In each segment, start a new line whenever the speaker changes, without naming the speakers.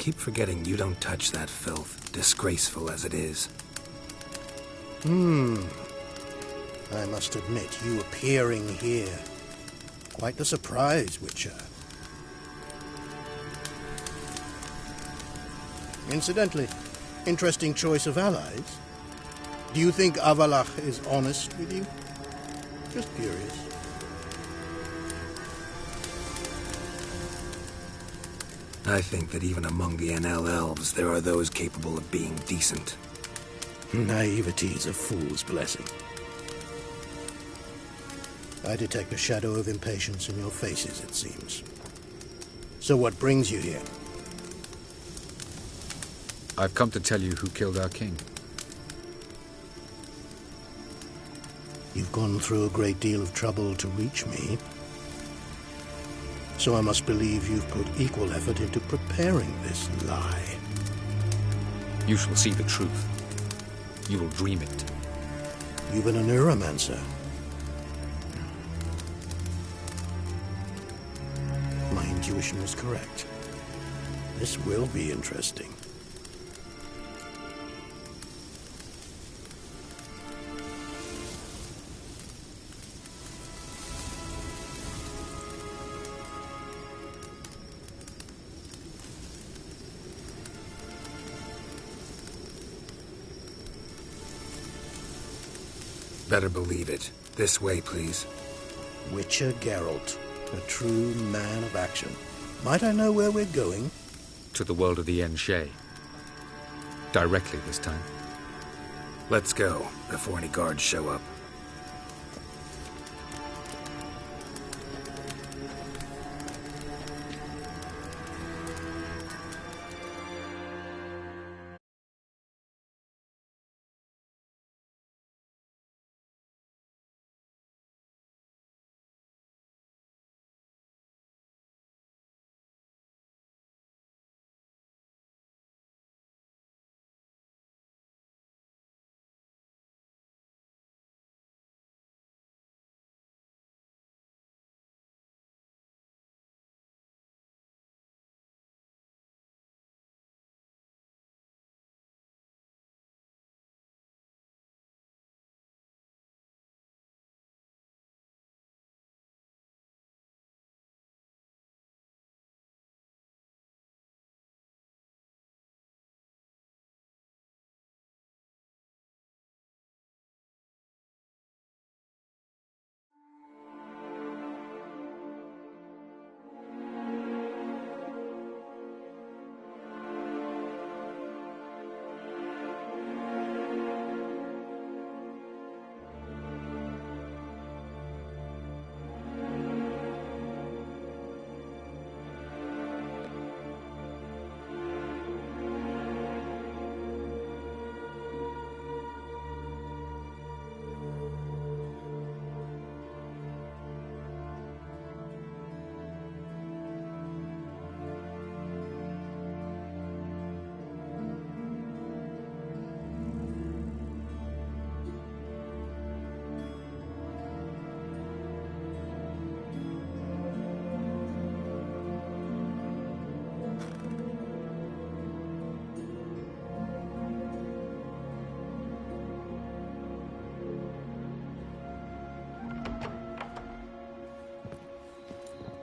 keep forgetting you don't touch that filth, disgraceful as it is.
I must admit, you appearing here, quite the surprise, Witcher. Incidentally, interesting choice of allies. Do you think Avallac'h is honest with you? Just curious.
I think that even among the NL elves, there are those capable of being decent.
Naivety's a fool's blessing. I detect a shadow of impatience in your faces, it seems. So what brings you here?
I've come to tell you who killed our king.
You've gone through a great deal of trouble to reach me. So I must believe you've put equal effort into preparing this lie.
You shall see the truth. You will dream it.
You've been a neuromancer. My intuition was correct. This will be interesting.
Better believe it. This way, please.
Witcher Gerald, a true man of action. Might I know where we're going?
To the world of the Enshe. Directly this time.
Let's go, before any guards show up.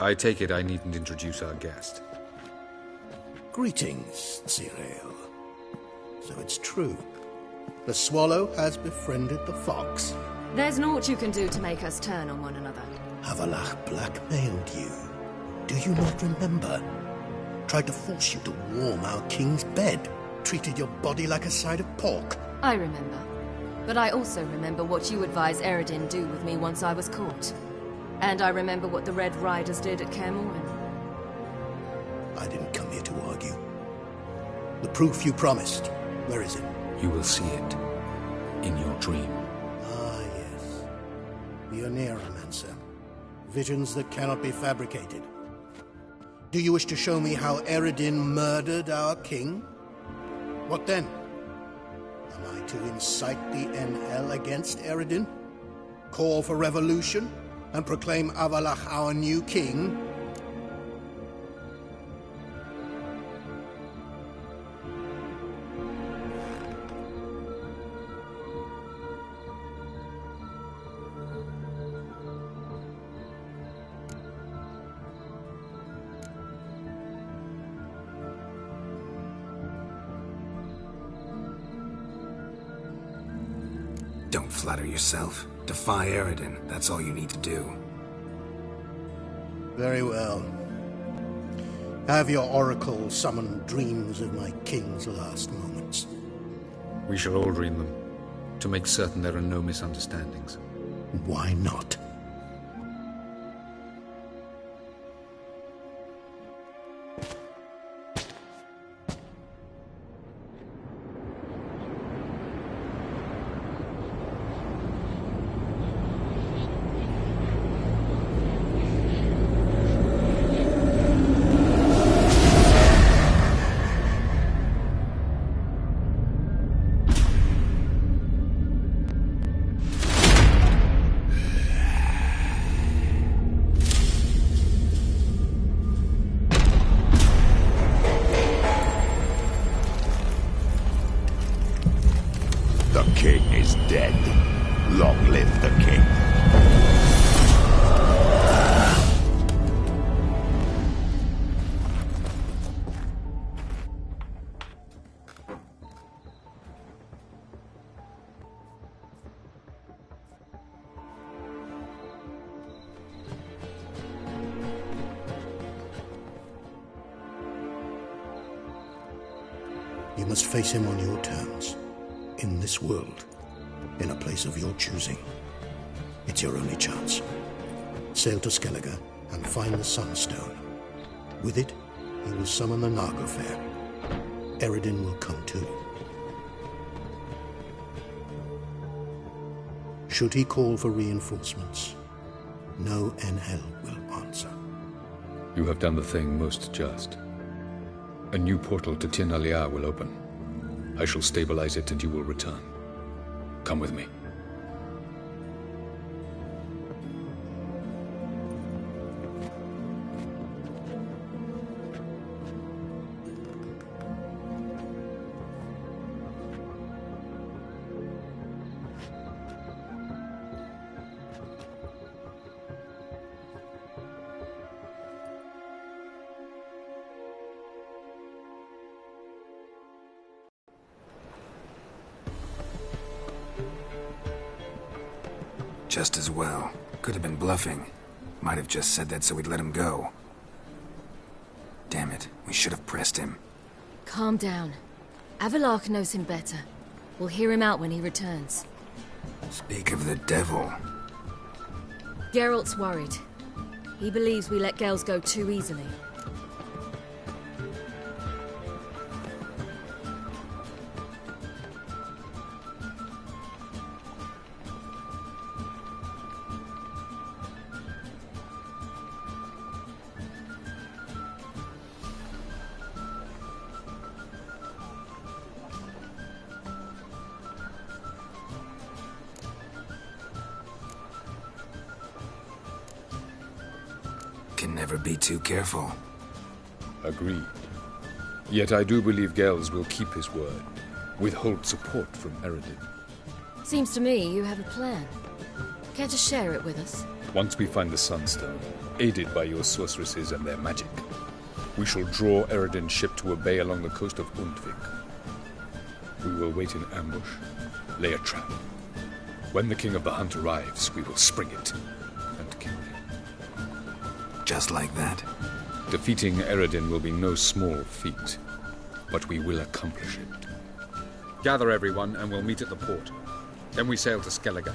I take it I needn't introduce our guest.
Greetings, Ciri. So it's true. The swallow has befriended the fox.
There's naught you can do to make us turn on one another.
Avallac'h blackmailed you. Do you not remember? Tried to force you to warm our king's bed. Treated your body like a side of pork.
I remember. But I also remember what you advised Eredin do with me once I was caught. And I remember what the Red Riders did at Kaer Morhen.
I didn't come here to argue. The proof you promised, where is it?
You will see it in your dream.
Ah, yes. The Neuromancer. Visions that cannot be fabricated. Do you wish to show me how Eredin murdered our king? What then? Am I to incite the NL against Eredin? Call for revolution? And proclaim Avallac'h our new king?
Don't flatter yourself. Defy Eredin, that's all you need to do.
Very well. Have your oracle summon dreams of my king's last moments.
We shall all dream them, to make certain there are no misunderstandings.
Why not?
The king is dead. Long live the king.
You must face him on your terms. In this world, in a place of your choosing. It's your only chance. Sail to Skellige and find the Sunstone. With it, you will summon the Naga Fair. Eredin will come too. Should he call for reinforcements, no NL will answer.
You have done the thing most just. A new portal to Tinalia will open. I shall stabilize it and you will return. Come with me.
Just as well. Could have been bluffing. Might have just said that so we'd let him go. Damn it, we should have pressed him.
Calm down. Avalok knows him better. We'll hear him out when he returns.
Speak of the devil.
Geralt's worried. He believes we let girls go too easily.
Can never be too careful.
Agreed. Yet I do believe Gels will keep his word. Withhold support from Eredin.
Seems to me you have a plan. Care to share it with us?
Once we find the Sunstone, aided by your sorceresses and their magic, we shall draw Eredin's ship to a bay along the coast of Undvik. We will wait in ambush, lay a trap. When the King of the Hunt arrives, we will spring it and kill him.
Just like that?
Defeating Eredin will be no small feat, but we will accomplish it. Gather everyone and we'll meet at the port. Then we sail to Skellige.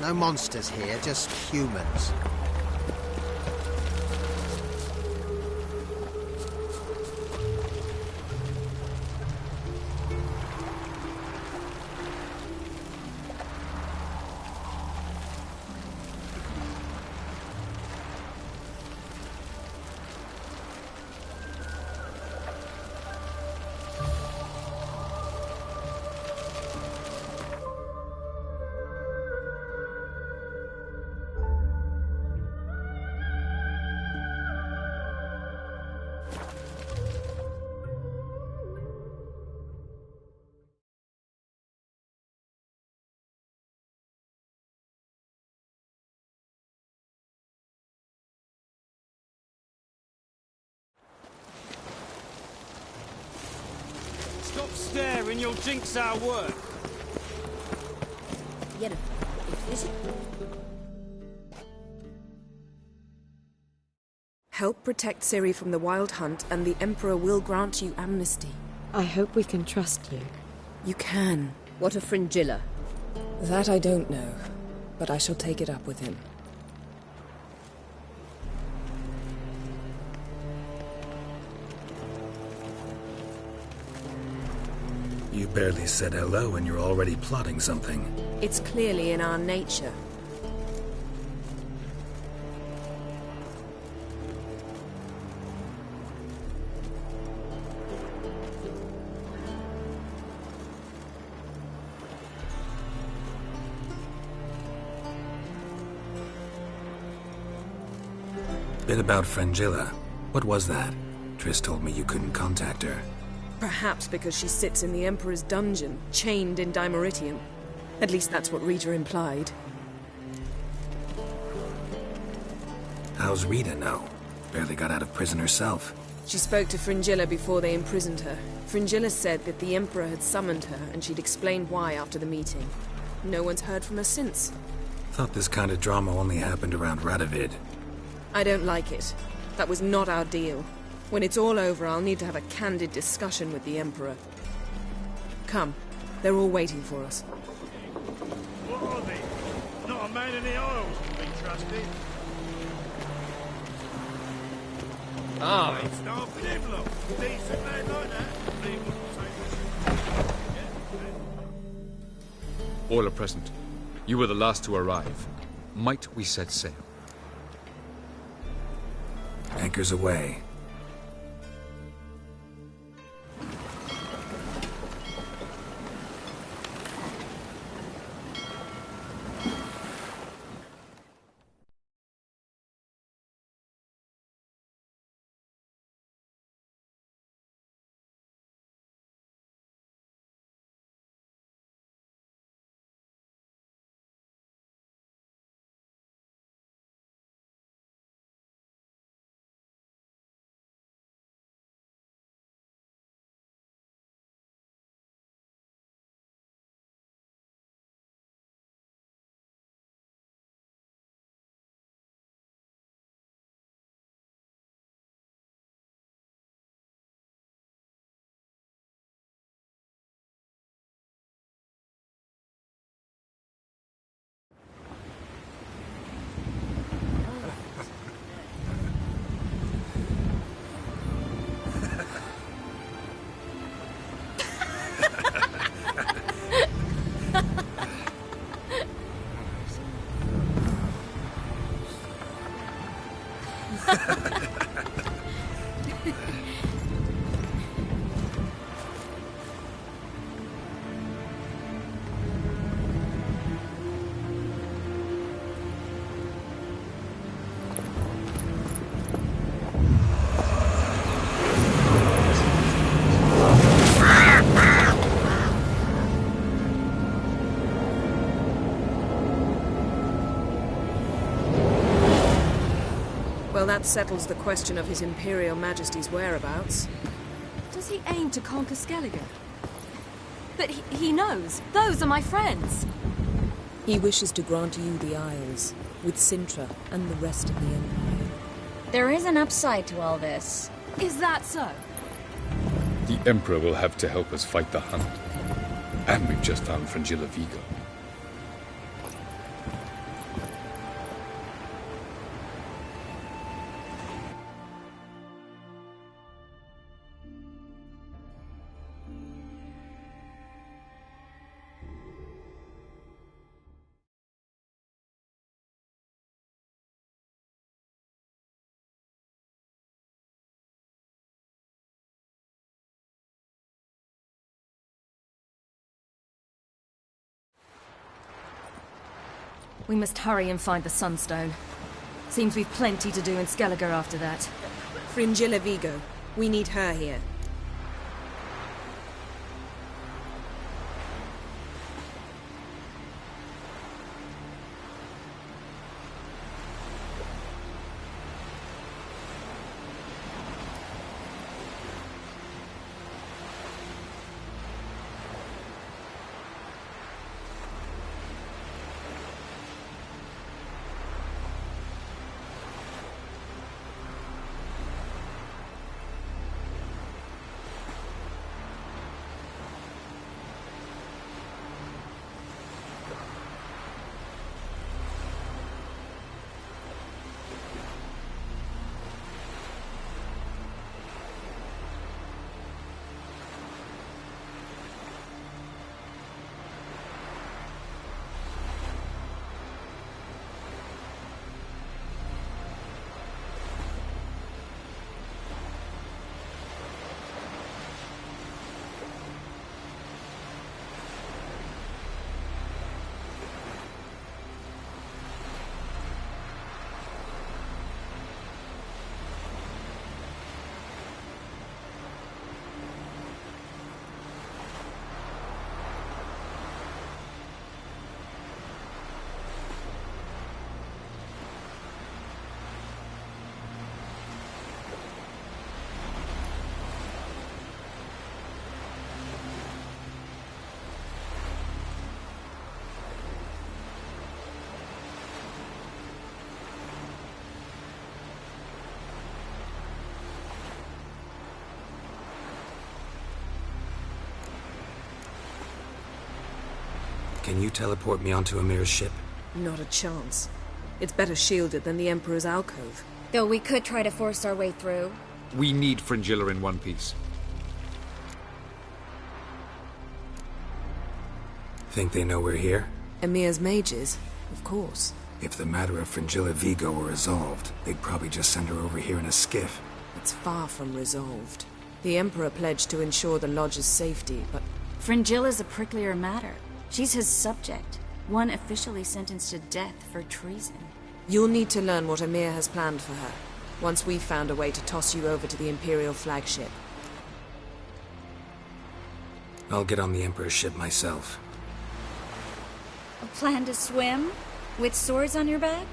No monsters here, just humans.
Stop staring, you'll jinx our work.
Help protect Ciri from the Wild Hunt, and the Emperor will grant you amnesty.
I hope we can trust you.
You can.
What of Fringilla?
That I don't know, but I shall take it up with him.
You barely said hello and you're already plotting something.
It's clearly in our nature.
Bit about Fringilla. What was that? Triss told me you couldn't contact her.
Perhaps because she sits in the Emperor's dungeon, chained in Dimeritium. At least that's what Rita implied.
How's Rita know? Barely got out of prison herself.
She spoke to Fringilla before they imprisoned her. Fringilla said that the Emperor had summoned her, and she'd explained why after the meeting. No one's heard from her since.
Thought this kind of drama only happened around Radovid.
I don't like it. That was not our deal. When it's all over, I'll need to have a candid discussion with the Emperor. Come. They're all waiting for us.
What are they? Not a man in the Isles can be trusted.
Ah.
It's not for them, look. Decent man like that. They wouldn't take it.
All are present. You were the last to arrive. Might we set sail?
Anchors away.
Well, that settles the question of His Imperial Majesty's whereabouts.
Does he aim to conquer Skellige? But he knows. Those are my friends.
He wishes to grant you the Isles, with Sintra and the rest of the Empire.
There is an upside to all this.
Is that so?
The Emperor will have to help us fight the Hunt. And we've just found Fringilla Vigo.
We must hurry and find the Sunstone. Seems we've plenty to do in Skellige after that.
Fringilla Vigo. We need her here.
Can you teleport me onto Amir's ship?
Not a chance. It's better shielded than the Emperor's alcove.
Though we could try to force our way through.
We need Fringilla in one piece.
Think they know we're here?
Emir's mages? Of course.
If the matter of Fringilla Vigo were resolved, they'd probably just send her over here in a skiff.
It's far from resolved. The Emperor pledged to ensure the Lodge's safety, but...
Fringilla's a pricklier matter. She's his subject, one officially sentenced to death for treason.
You'll need to learn what Emir has planned for her, once we've found a way to toss you over to the Imperial flagship.
I'll get on the Emperor's ship myself.
A plan to swim? With swords on your back?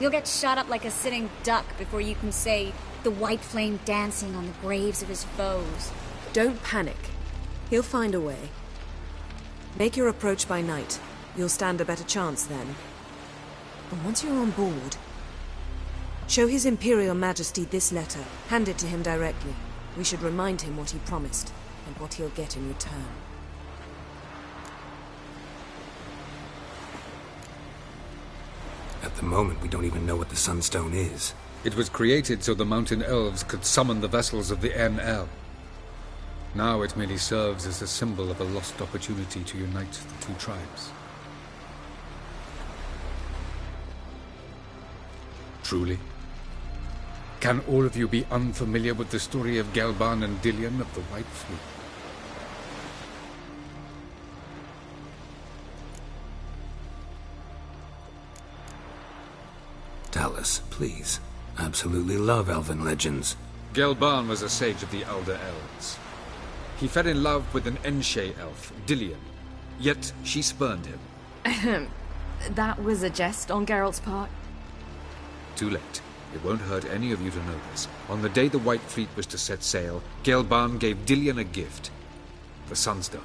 You'll get shot up like a sitting duck before you can say, the white flame dancing on the graves of his foes.
Don't panic. He'll find a way. Make your approach by night. You'll stand a better chance then. And once you're on board, show His Imperial Majesty this letter. Hand it to him directly. We should remind him what he promised, and what he'll get in return.
At the moment, we don't even know what the Sunstone is.
It was created so the mountain elves could summon the vessels of the NL. Now it merely serves as a symbol of a lost opportunity to unite the two tribes. Truly? Can all of you be unfamiliar with the story of Gelban and Dillion of the White Fleet?
Tell us, please. Absolutely love elven legends.
Gelban was a sage of the Elder Elves. He fell in love with an Enshe elf, Dillion, yet she spurned him.
That was a jest on Gerald's part?
Too late. It won't hurt any of you to know this. On the day the White Fleet was to set sail, Gelban gave Dillion a gift. The Sunstone.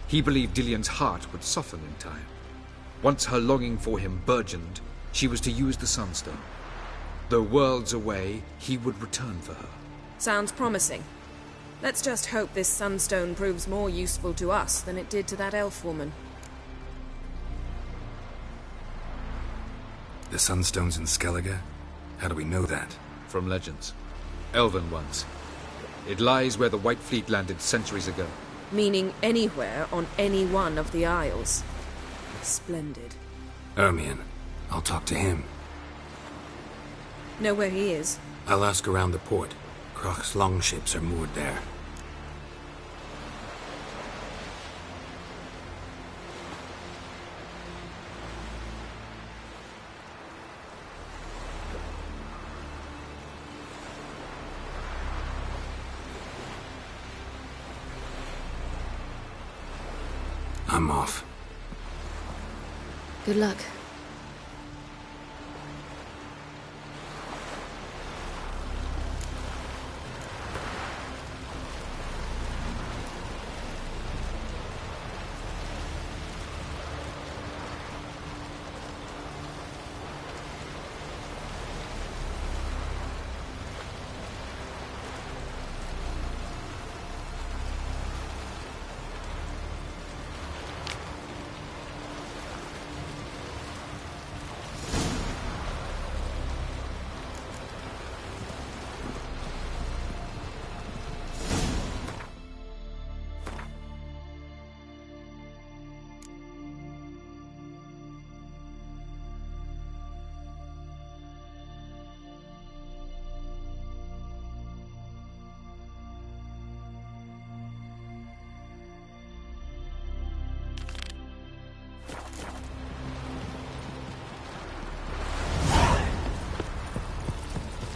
He believed Dillion's heart would soften in time. Once her longing for him burgeoned, she was to use the Sunstone. Though worlds away, he would return for her.
Sounds promising. Let's just hope this sunstone proves more useful to us than it did to that elf woman.
The sunstone's in Skellige? How do we know that?
From legends. Elven ones. It lies where the White Fleet landed centuries ago.
Meaning anywhere on any one of the isles. Splendid.
Ermion. I'll talk to him.
Know where he is?
I'll ask around the port. Krach's longships are moored there. I'm off.
Good luck.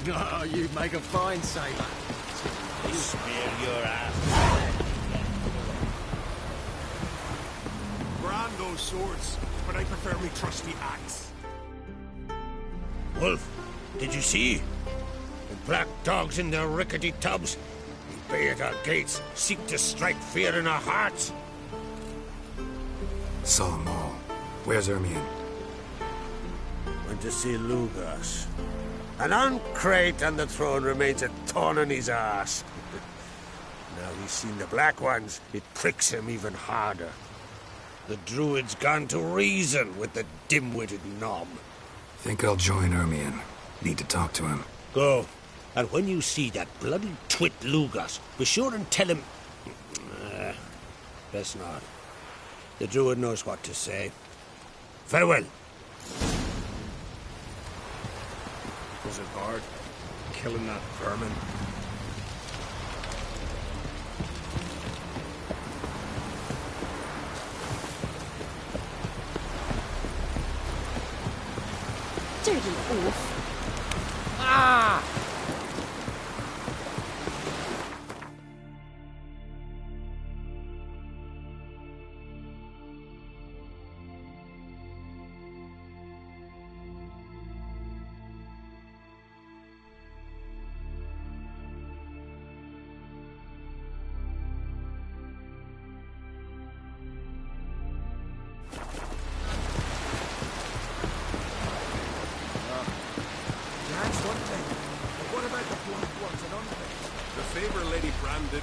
Oh, you make a fine sailor.
Smear your ass. Brand those swords, but I prefer me trusty axe. Wolf, did you see? The black dogs in their rickety tubs. They bay at our gates, seek to strike fear in our hearts.
Saw them all. Where's Ermion?
Went to see Lugas. An uncrate on the throne remains a thorn in his ass. Now he's seen the Black Ones, it pricks him even harder. The Druid's gone to reason with the dim-witted knob.
Think I'll join Ermion. Need to talk to him.
Go. And when you see that bloody twit Lugas, be sure and tell him... best not. The Druid knows what to say. Farewell. Was it hard? Killing that vermin?
Dirty oaf.
Ah!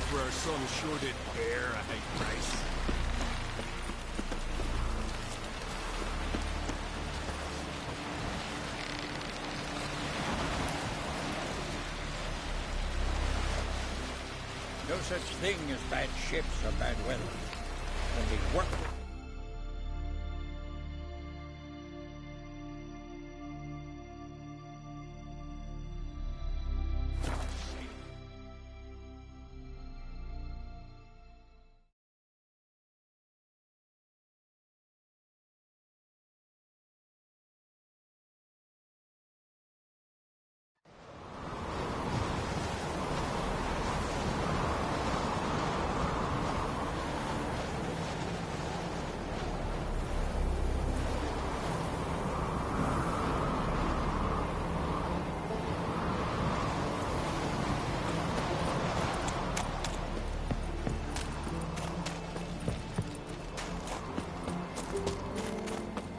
For our son sure did bear a high price.
No such thing as bad ships or bad weather. Only work.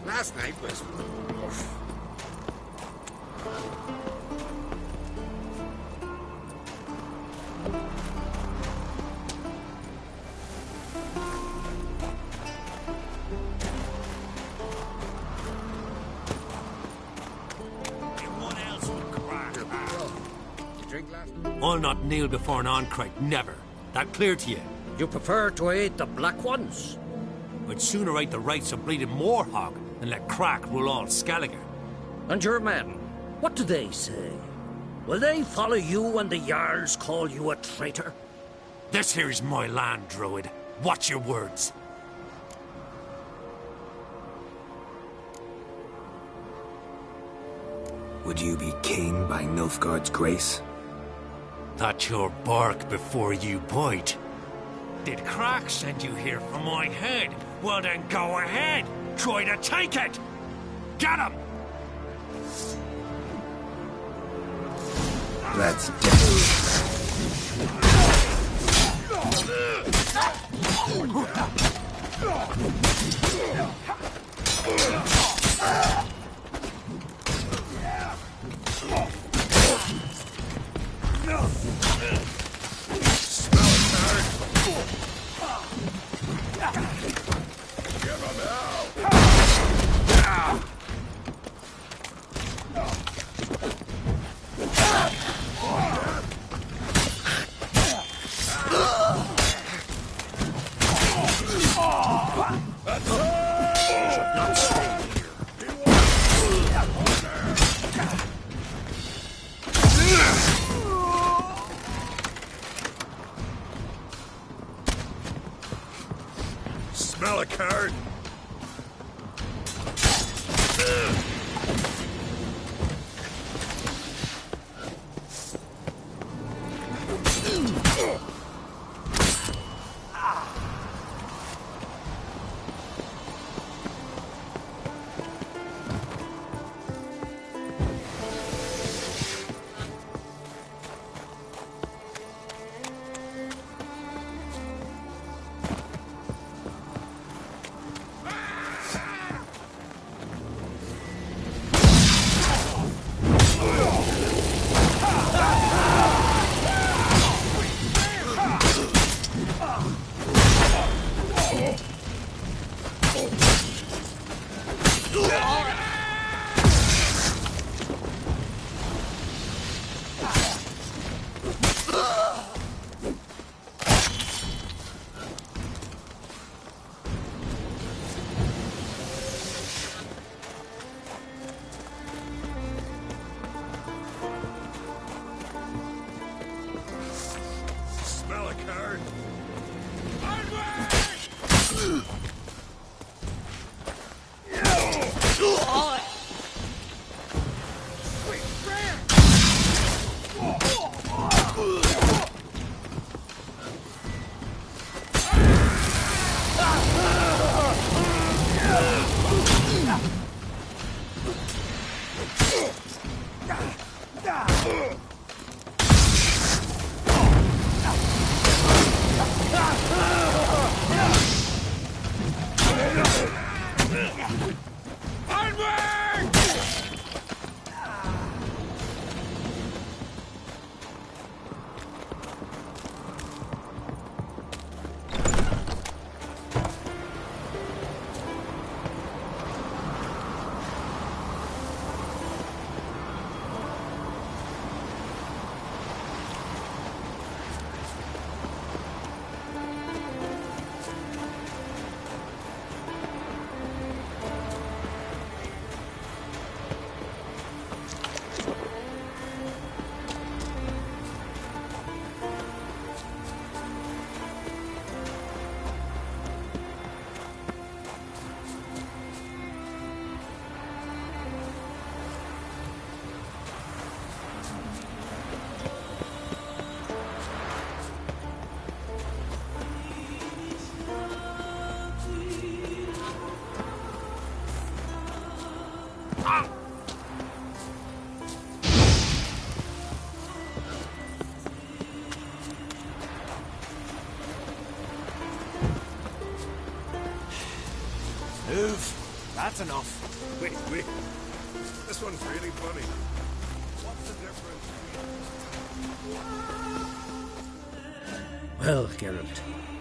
Last night was...
drink last?
I'll not kneel before an Oncrite, never. That clear to you?
You prefer to aid the Black Ones?
I'd sooner aid the rights of bleeding Moorhog than let Crack rule all Skellige.
And your men, what do they say? Will they follow you when the Jarls call you a traitor?
This here is my land, Druid. Watch your words.
Would you be king by Nilfgaard's grace?
That's your bark before you bite. Did Crack send you here for my head? Well then go ahead. Try to take it. Get him!
That's dead.
Smell a card?
Move. That's enough.
Wait. This one's really funny. What's the difference?
Well, Gerald,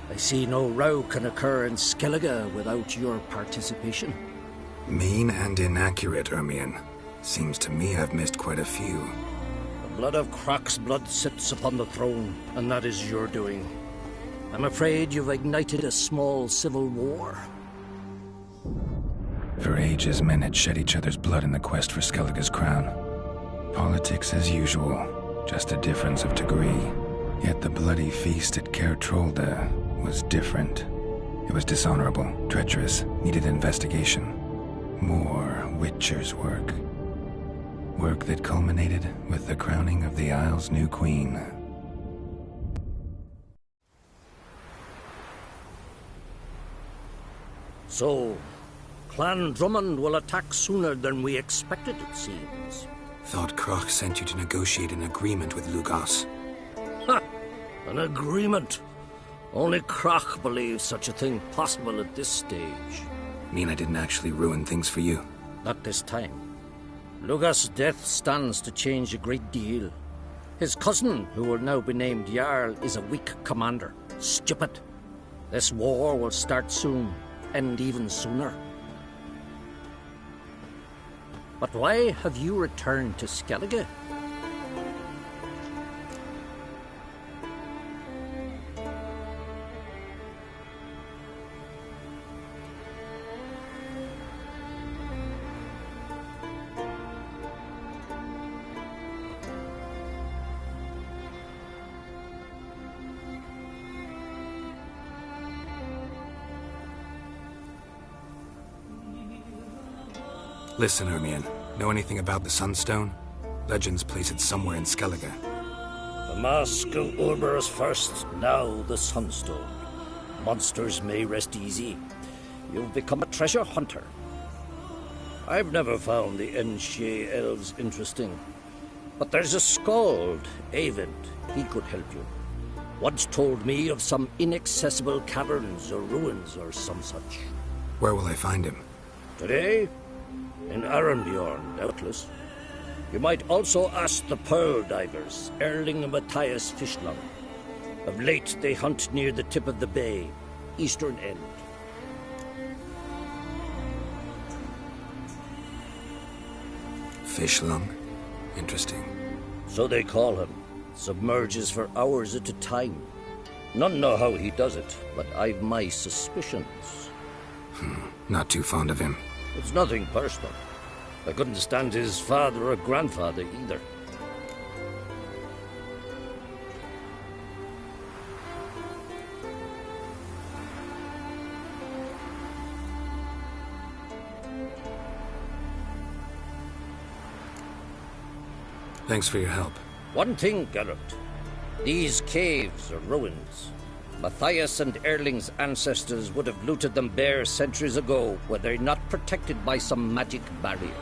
I see no row can occur in Skellige without your participation.
Mean and inaccurate, Ermion. Seems to me I've missed quite a few.
blood of Croc's blood sits upon the throne, and that is your doing. I'm afraid you've ignited a small civil war.
For ages, men had shed each other's blood in the quest for Skellige's crown. Politics as usual, just a difference of degree. Yet the bloody feast at Caer Trolda was different. It was dishonorable, treacherous, needed investigation. More Witcher's work. Work that culminated with the crowning of the Isle's new queen.
So, Clan Drummond will attack sooner than we expected, it seems.
Thought Croc sent you to negotiate an agreement with Lugos.
Ha! An agreement? Only Croc believes such a thing possible at this stage.
Mean I didn't actually ruin things for you?
Not this time. Lugos' death stands to change a great deal. His cousin, who will now be named Jarl, is a weak commander. Stupid. This war will start soon, end even sooner. But why have you returned to Skellige?
Listen, Ermion. Know anything about the Sunstone? Legends place it somewhere in Skellige.
The mask of Urber's first, now the Sunstone. Monsters may rest easy. You've become a treasure hunter. I've never found the Enshe elves interesting. But there's a skald, Eyvind. He could help you. Once told me of some inaccessible caverns or ruins or some such.
Where will I find him?
Today? In Arenbjorn, doubtless. You might also ask the pearl divers, Erling and Matthias Fishlung. Of late, they hunt near the tip of the bay, eastern end.
Fishlung? Interesting.
So they call him. Submerges for hours at a time. None know how he does it, but I've my suspicions.
Not too fond of him.
It's nothing personal. I couldn't stand his father or grandfather either.
Thanks for your help.
One thing, Gerald. These caves are ruins. Matthias and Erling's ancestors would have looted them bare centuries ago were they not protected by some magic barrier.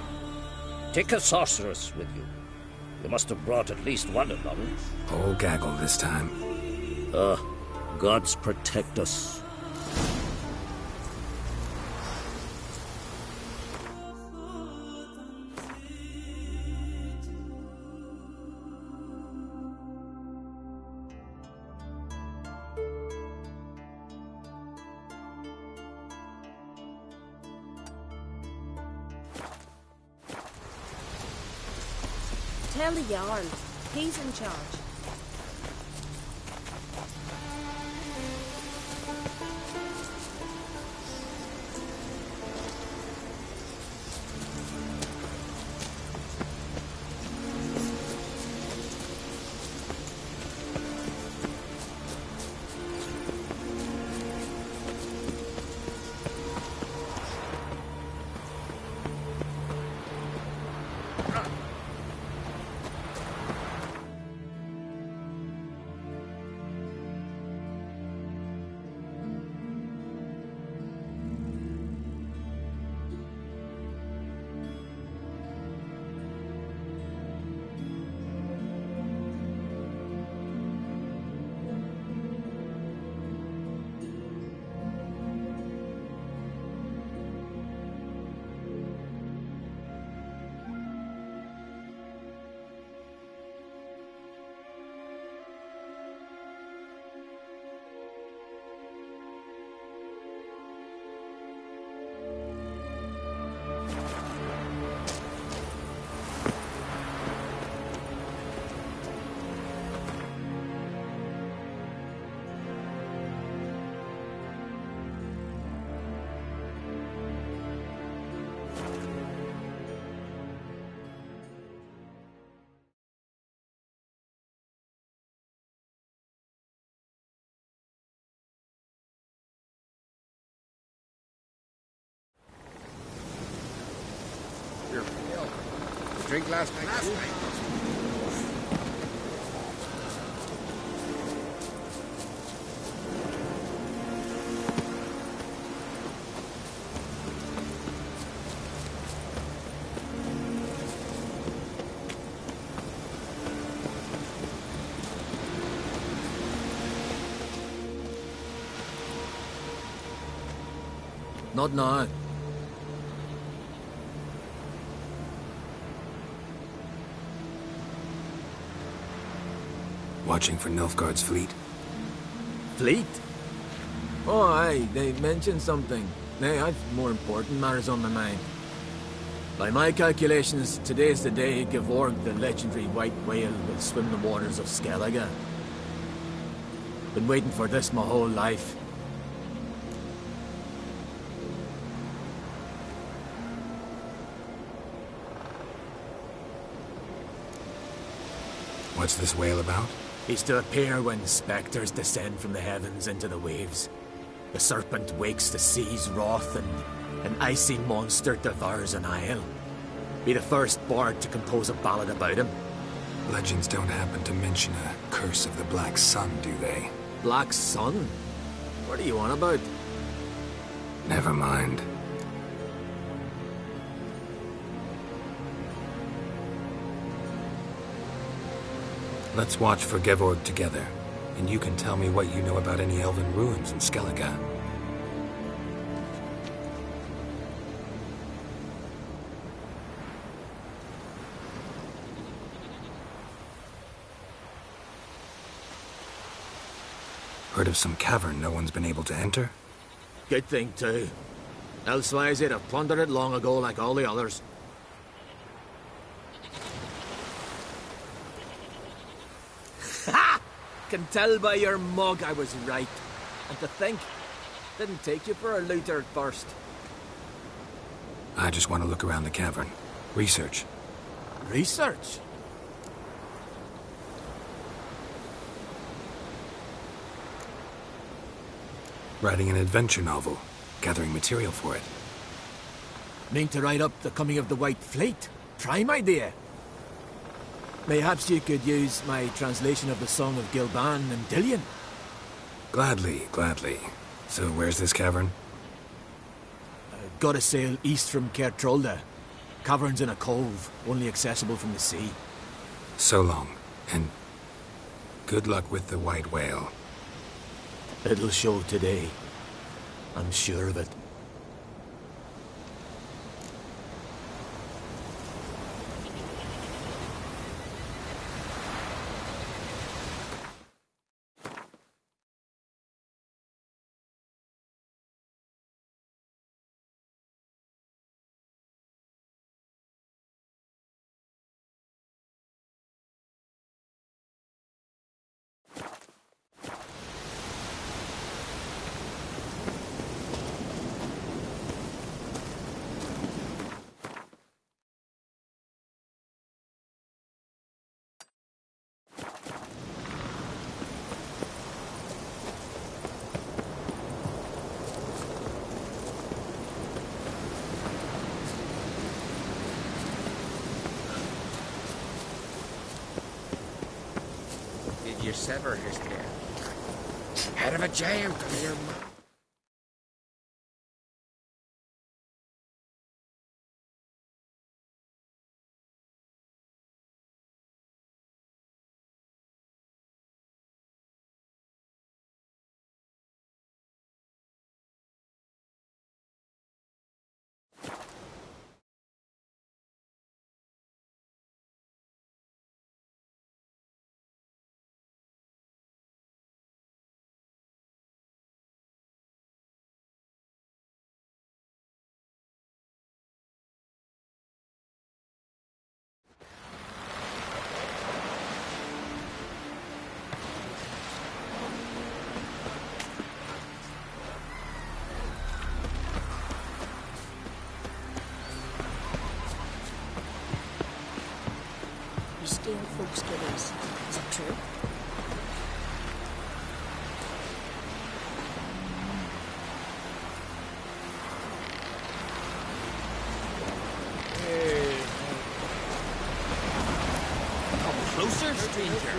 Take a sorceress with you. You must have brought at least one along.
Whole gaggle this time.
Gods protect us.
Tell the Jarl. He's in charge.
drink last night.
Not now.
Watching for Nilfgaard's fleet?
Fleet? Oh, aye, they mentioned something. Nay, I've more important matters on my mind. By my calculations, today's the day Gevorg, the legendary white whale, will swim the waters of Skellige. Been waiting for this my whole life.
What's this whale about?
He's to appear when spectres descend from the heavens into the waves. The serpent wakes the sea's wrath, and an icy monster devours an isle. Be the first bard to compose a ballad about him.
Legends don't happen to mention a curse of the Black Sun, do they?
Black Sun? What are you on about?
Never mind. Let's watch for Gevorg together, and you can tell me what you know about any elven ruins in Skellige. Heard of some cavern no one's been able to enter?
Good thing, too. Elsewise, they'd have plundered it long ago like all the others. Ha! Can tell by your mug I was right. And to think, didn't take you for a looter at first.
I just want to look around the cavern. Research.
Research?
Writing an adventure novel. Gathering material for it.
Mean to write up the coming of the White Fleet? Prime idea. Mayhaps you could use my translation of the Song of Gilban and Dillion?
Gladly, gladly. So where's this cavern?
Gotta sail east from Caer Trolda. Cavern's in a cove, only accessible from the sea.
So long, and good luck with the white whale.
It'll show today. I'm sure of it.
You sever his head. Head of a giant on your mouth.
Steal folks' goodies. Is it true?
closer, stranger?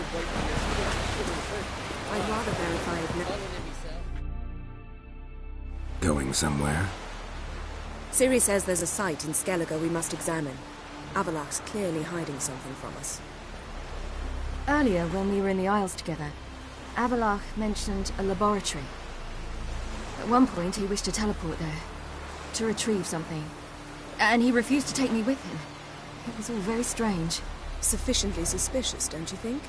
I'd rather verify it now.
Going somewhere?
Ciri says there's a site in Skellige we must examine. Avallac'h's clearly hiding something from us.
Earlier, when we were in the Isles together, Avallac'h mentioned a laboratory. At one point, he wished to teleport there, to retrieve something. And he refused to take me with him. It was all very strange.
Sufficiently suspicious, don't you think?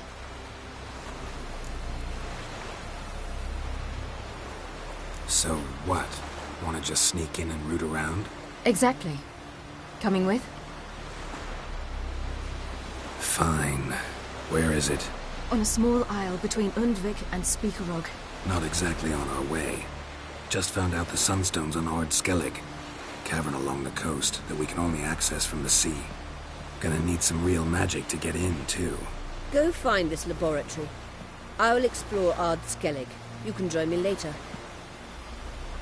So what? Want to just sneak in and root around?
Exactly. Coming with?
Fine. Where is it?
On a small isle between Undvik and Speakerog.
Not exactly on our way. Just found out the sunstone's on Ard Skellig. Cavern along the coast that we can only access from the sea. Gonna need some real magic to get in, too.
Go find this laboratory. I will explore Ard Skellig. You can join me later.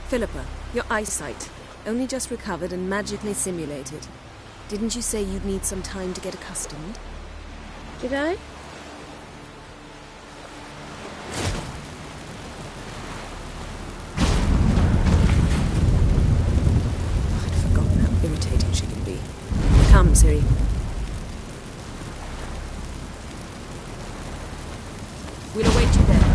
Philippa, your eyesight. Only just recovered and magically simulated. Didn't you say you'd need some time to get accustomed?
Did I?
I'd forgotten how irritating she can be. Come, Ciri.
We'll await you there.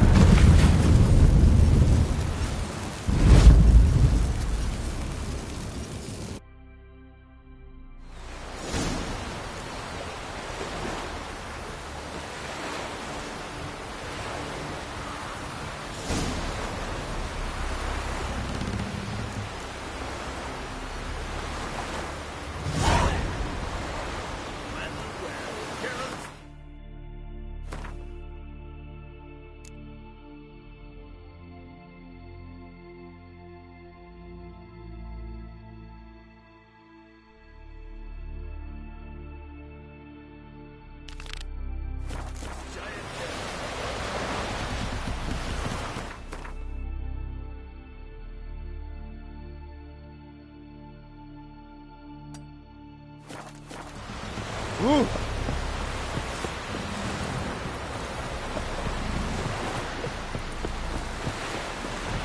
Ooh.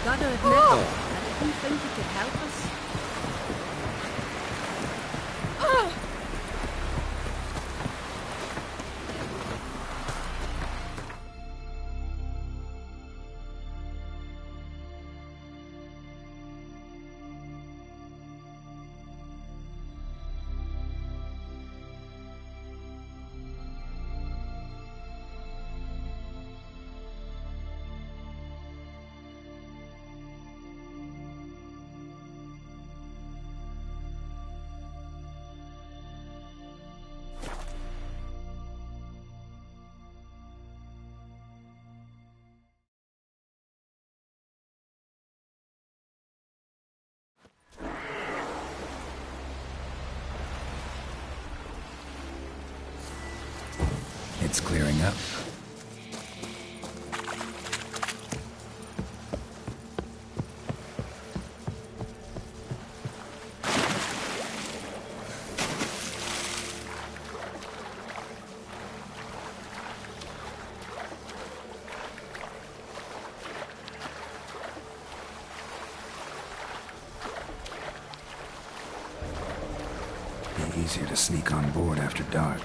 Gotta admit, I didn't think you could help us.
It's clearing up. Be easier to sneak on board after dark.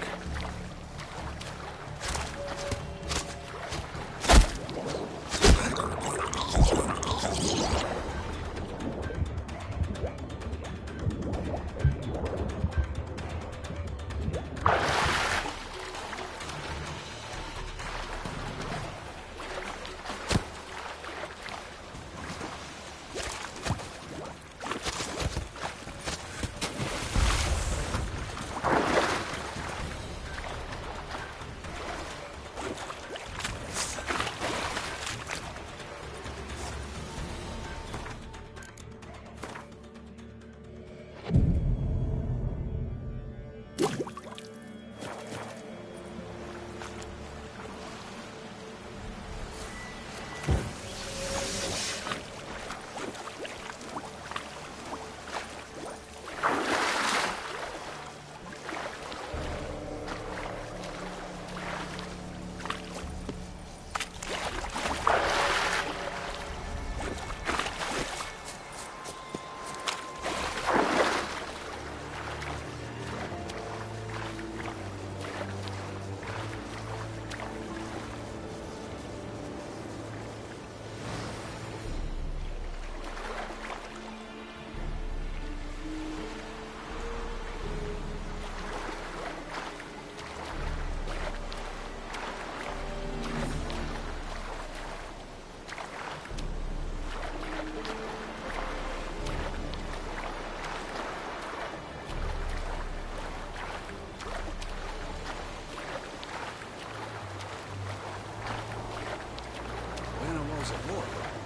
was at war.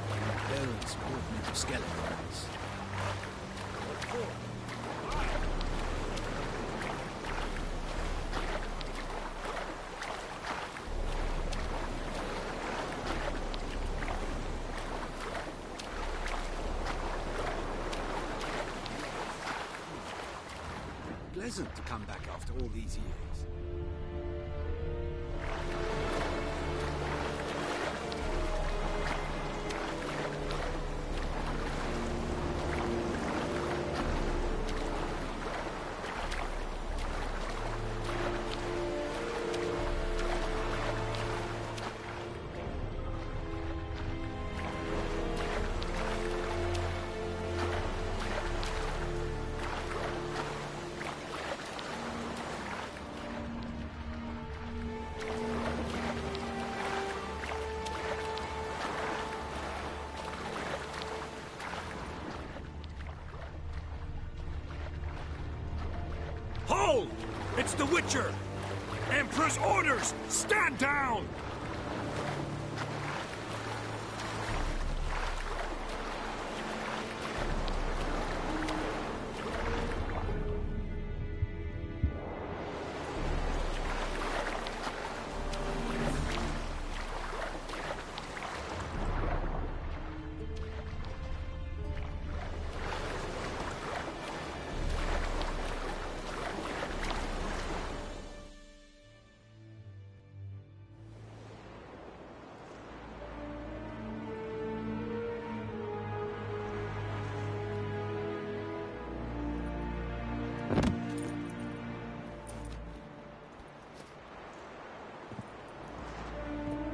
My parents brought me to skeletons. What for?
Pleasant to come back after all these years.
Hold! It's the Witcher! Emperor's orders! Stand down!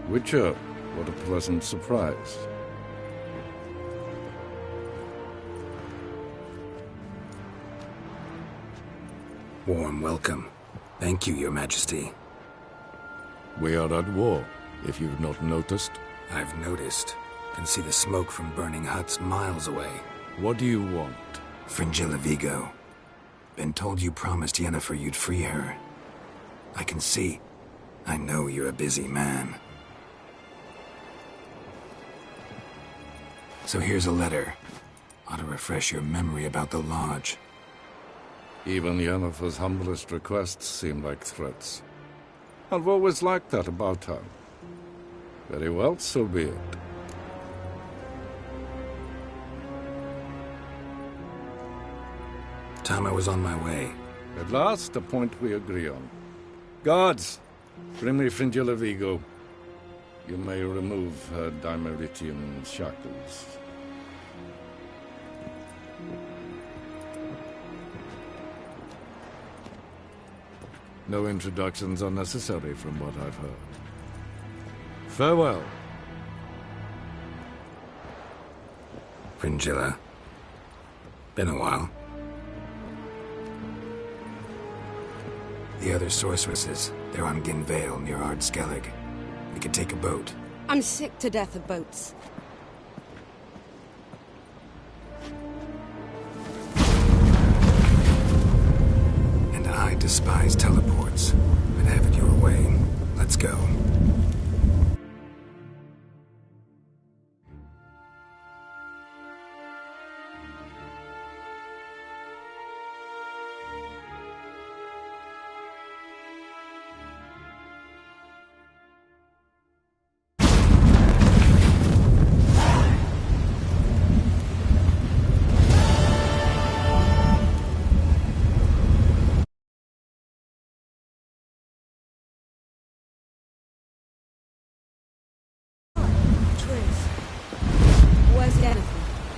Witcher, what a pleasant surprise.
Warm welcome. Thank you, Your Majesty.
We are at war, if you've not noticed.
I've noticed. Can see the smoke from burning huts miles away.
What do you want?
Fringilla Vigo. Been told you promised Yennefer you'd free her. I can see. I know you're a busy man. So here's a letter. Ought to refresh your memory about the Lodge.
Even Yennefer's humblest requests seem like threats. I've always liked that about her. Very well, so be it.
Time I was on my way.
At last, a point we agree on. Guards, bring me Fringilla Vigo. You may remove her Dimeritium shackles. No introductions are necessary from what I've heard. Farewell.
Fringilla. Been a while. The other sorceresses, they're on Ginvale near Ardskellig. We could take a boat.
I'm sick to death of boats.
And I despise teleports. But have it your way. Let's go.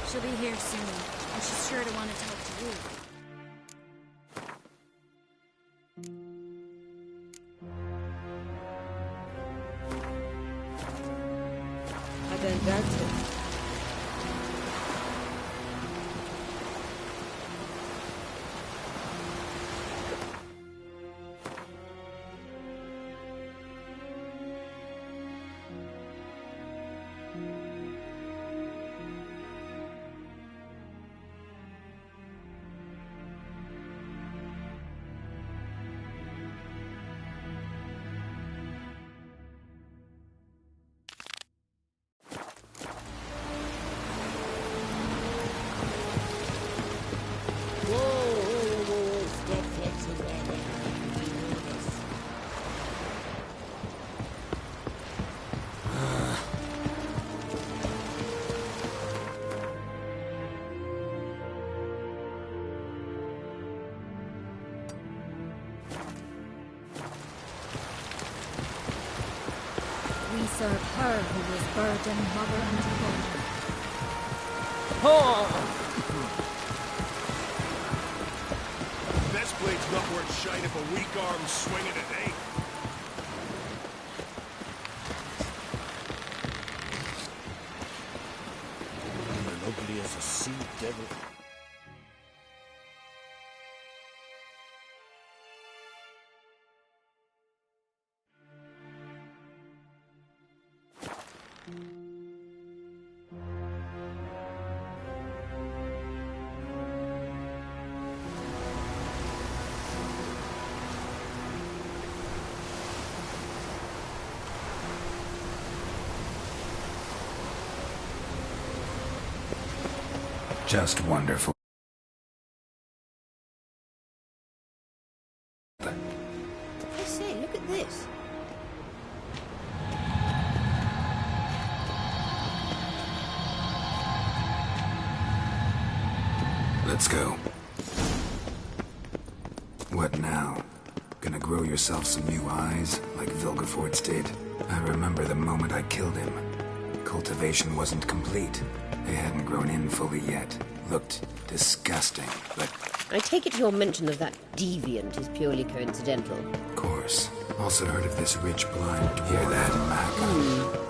She'll be here soon, and she's sure to want to talk to you.
I don't doubt it.
serve her who was burden, mother, and daughter.
Best blade's not worth shine if a weak arm's swinging it, eh?
I'm ugly as a sea devil.
Just wonderful.
I say, look at this.
Let's go. What now? Gonna grow yourself some new eyes, like Vilgefortz did? I remember the moment I killed him. Cultivation wasn't complete. They hadn't grown in fully yet. Looked disgusting, but...
I take it your mention of that deviant is purely coincidental.
Of course. Also heard of this rich blind dwarf. Hear that, Mac?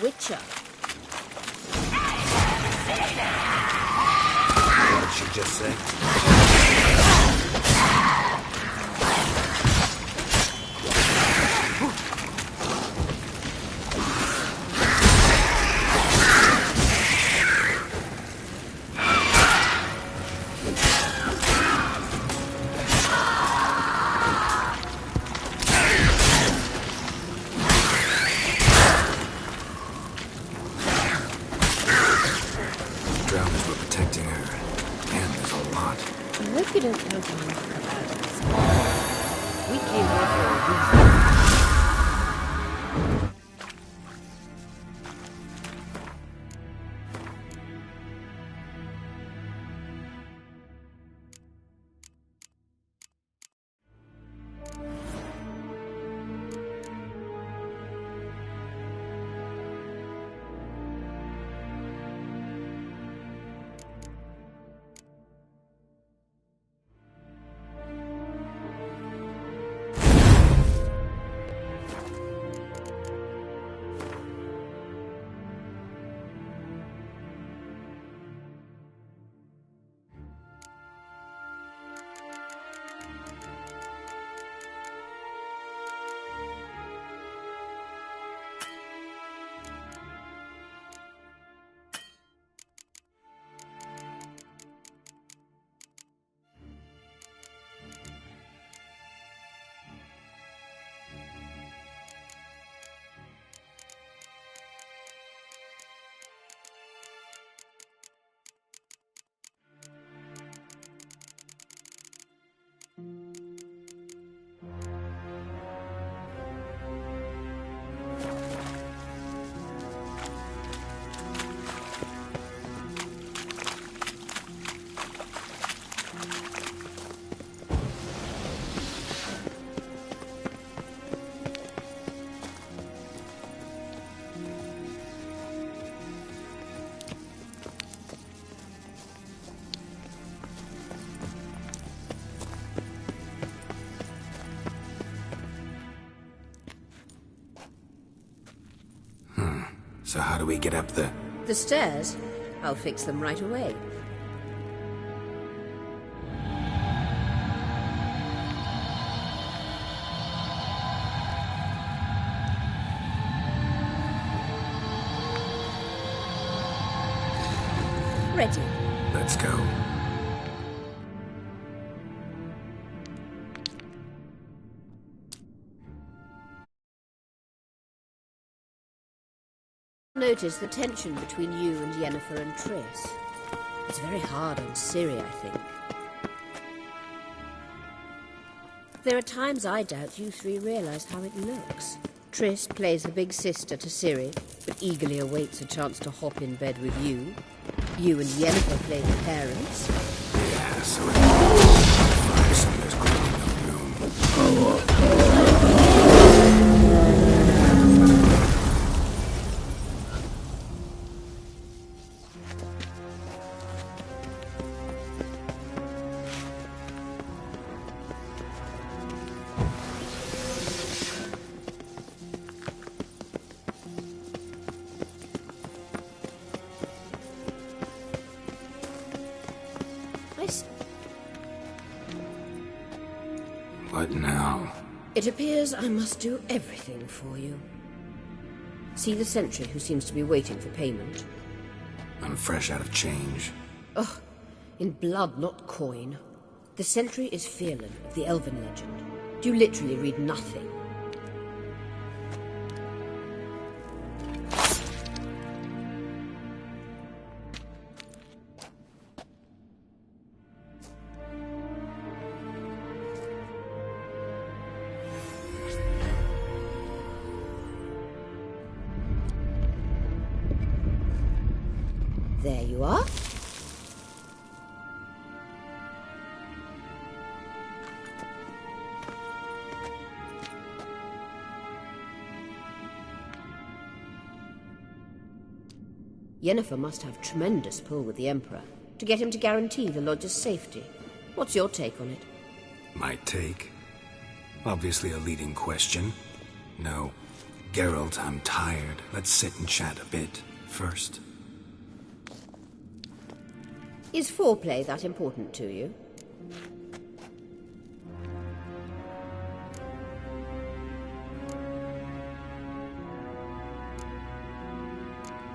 Witcher.
What did she just say?
So how do we get up the...
The stairs? I'll fix them right away. Ready.
Let's go.
Notice the tension between you and Yennefer and Triss. It's very hard on Ciri, I think. There are times I doubt you three realize how it looks. Triss plays the big sister to Ciri, but eagerly awaits a chance to hop in bed with you. You and Yennefer play the parents.
Yeah, so there's What now?
It appears I must do everything for you. See the sentry who seems to be waiting for payment?
I'm fresh out of change.
Ugh, in blood, not coin. The sentry is Fearlan of the Elven legend. You literally read nothing. There you are. Yennefer must have tremendous pull with the Emperor to get him to guarantee the Lodge's safety. What's your take on it?
My take? Obviously a leading question. No. Gerald, I'm tired. Let's sit and chat a bit first.
Is foreplay that important to you?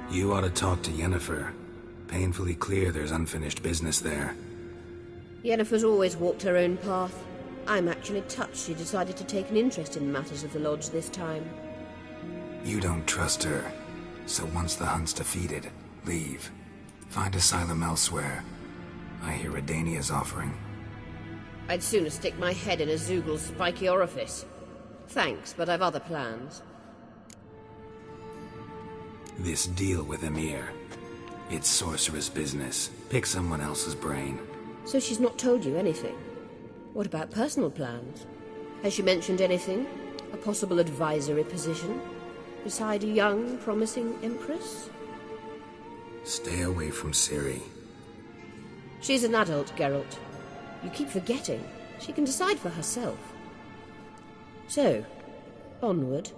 You ought to talk to Yennefer. Painfully clear there's unfinished business there.
Yennefer's always walked her own path. I'm actually touched she decided to take an interest in matters of the Lodge this time.
You don't trust her. So once the hunt's defeated, leave. Find asylum elsewhere. I hear Redania's offering.
I'd sooner stick my head in a Zoogl's spiky orifice. Thanks, but I've other plans.
This deal with Emir. It's sorceress business. Pick someone else's brain.
So she's not told you anything? What about personal plans? Has she mentioned anything? A possible advisory position? Beside a young, promising empress?
Stay away from Ciri.
She's an adult, Geralt. You keep forgetting. She can decide for herself. So, onward.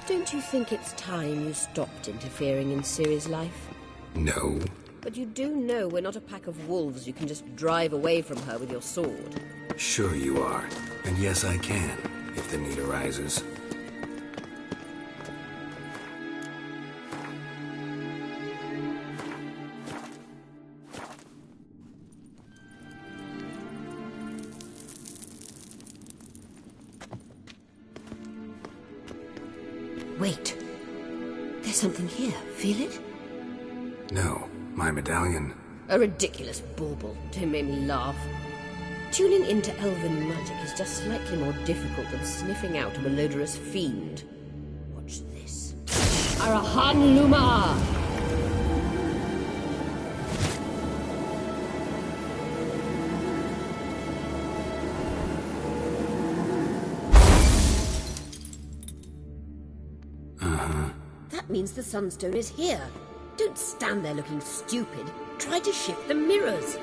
Don't you think it's time you stopped interfering in Ciri's life?
No.
But you do know we're not a pack of wolves you can just drive away from her with your sword.
Sure you are. And yes, I can, if the need arises.
Wait. There's something here. Feel it?
No. My medallion.
A ridiculous bauble. Don't make me laugh. Tuning into elven magic is just slightly more difficult than sniffing out a malodorous fiend. Watch this. Arahan Luma! That means the Sunstone is here. Don't stand there looking stupid. Try to shift the mirrors.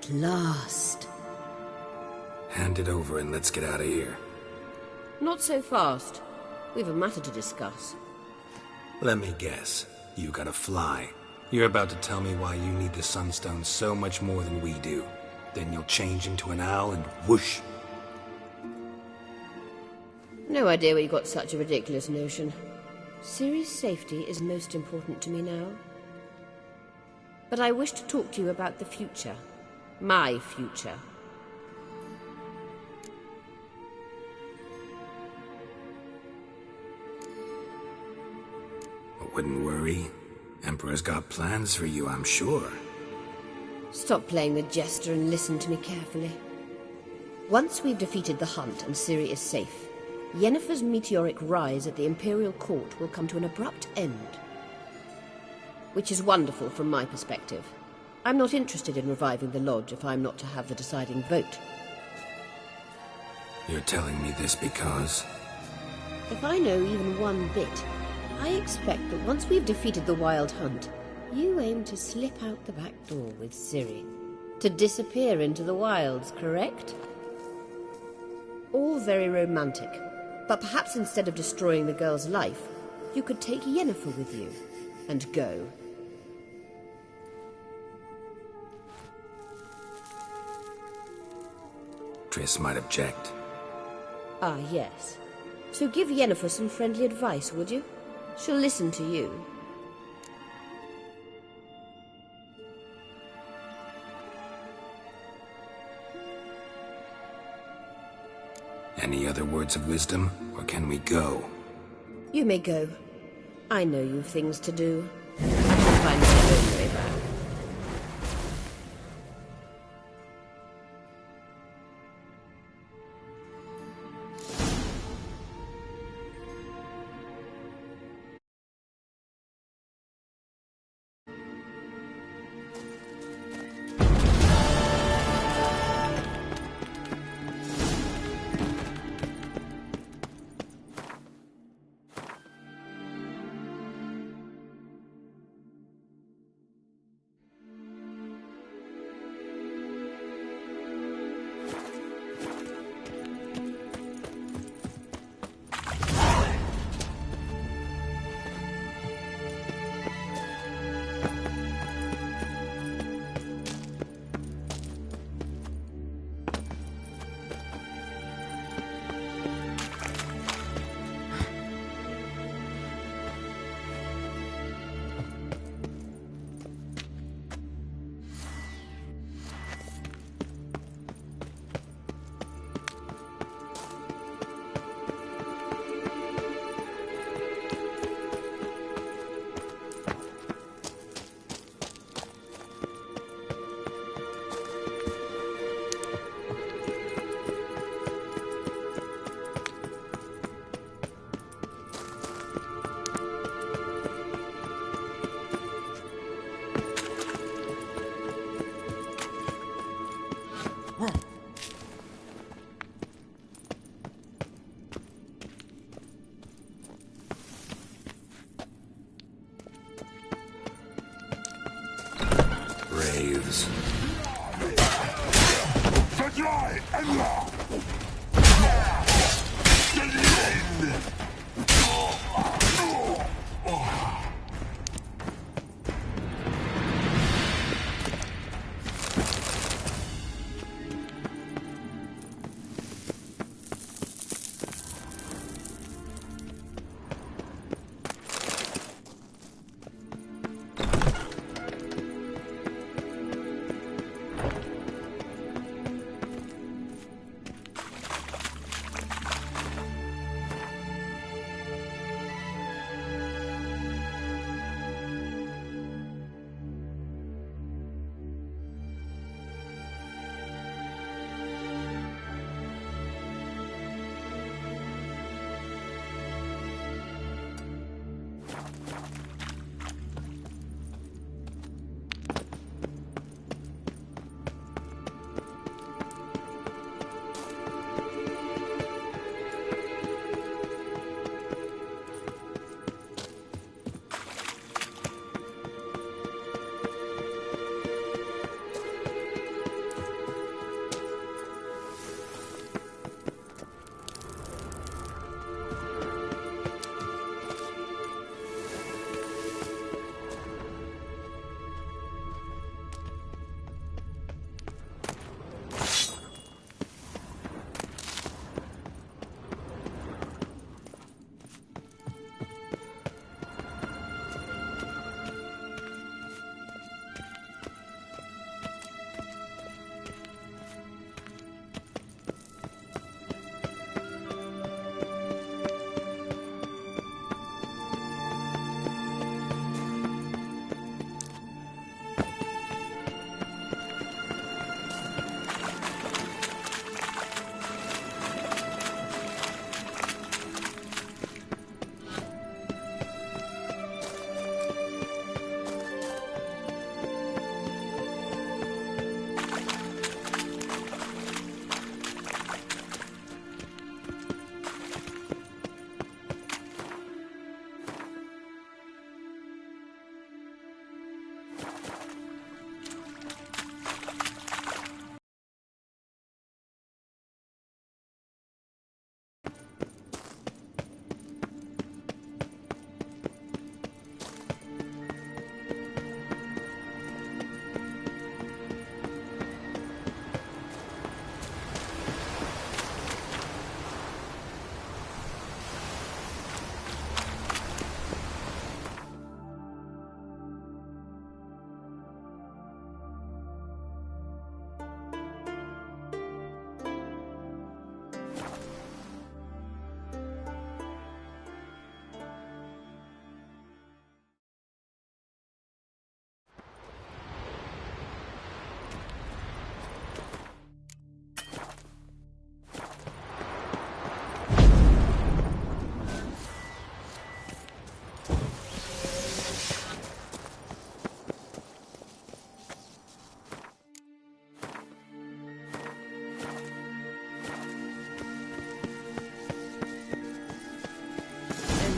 At last.
Hand it over and let's get out of here.
Not so fast. We've a matter to discuss.
Let me guess. You gotta fly. You're about to tell me why you need the Sunstone so much more than we do. Then you'll change into an owl and whoosh.
No idea where you got such a ridiculous notion. Ciri's safety is most important to me now. But I wish to talk to you about the future. My future.
I wouldn't worry. Emperor's got plans for you, I'm sure.
Stop playing the jester and listen to me carefully. Once we've defeated the hunt and Ciri is safe, Yennefer's meteoric rise at the Imperial Court will come to an abrupt end. Which is wonderful from my perspective. I'm not interested in reviving the Lodge if I'm not to have the deciding vote.
You're telling me this because...
If I know even one bit, I expect that once we've defeated the Wild Hunt, you aim to slip out the back door with Ciri. To disappear into the wilds, correct? All very romantic. But perhaps instead of destroying the girl's life, you could take Yennefer with you, and go.
Triss might object.
Ah, yes. So give Yennefer some friendly advice, would you? She'll listen to you.
Any other words of wisdom, or can we go?
You may go. I know you've things to do. I shall find my own way back.
Braves.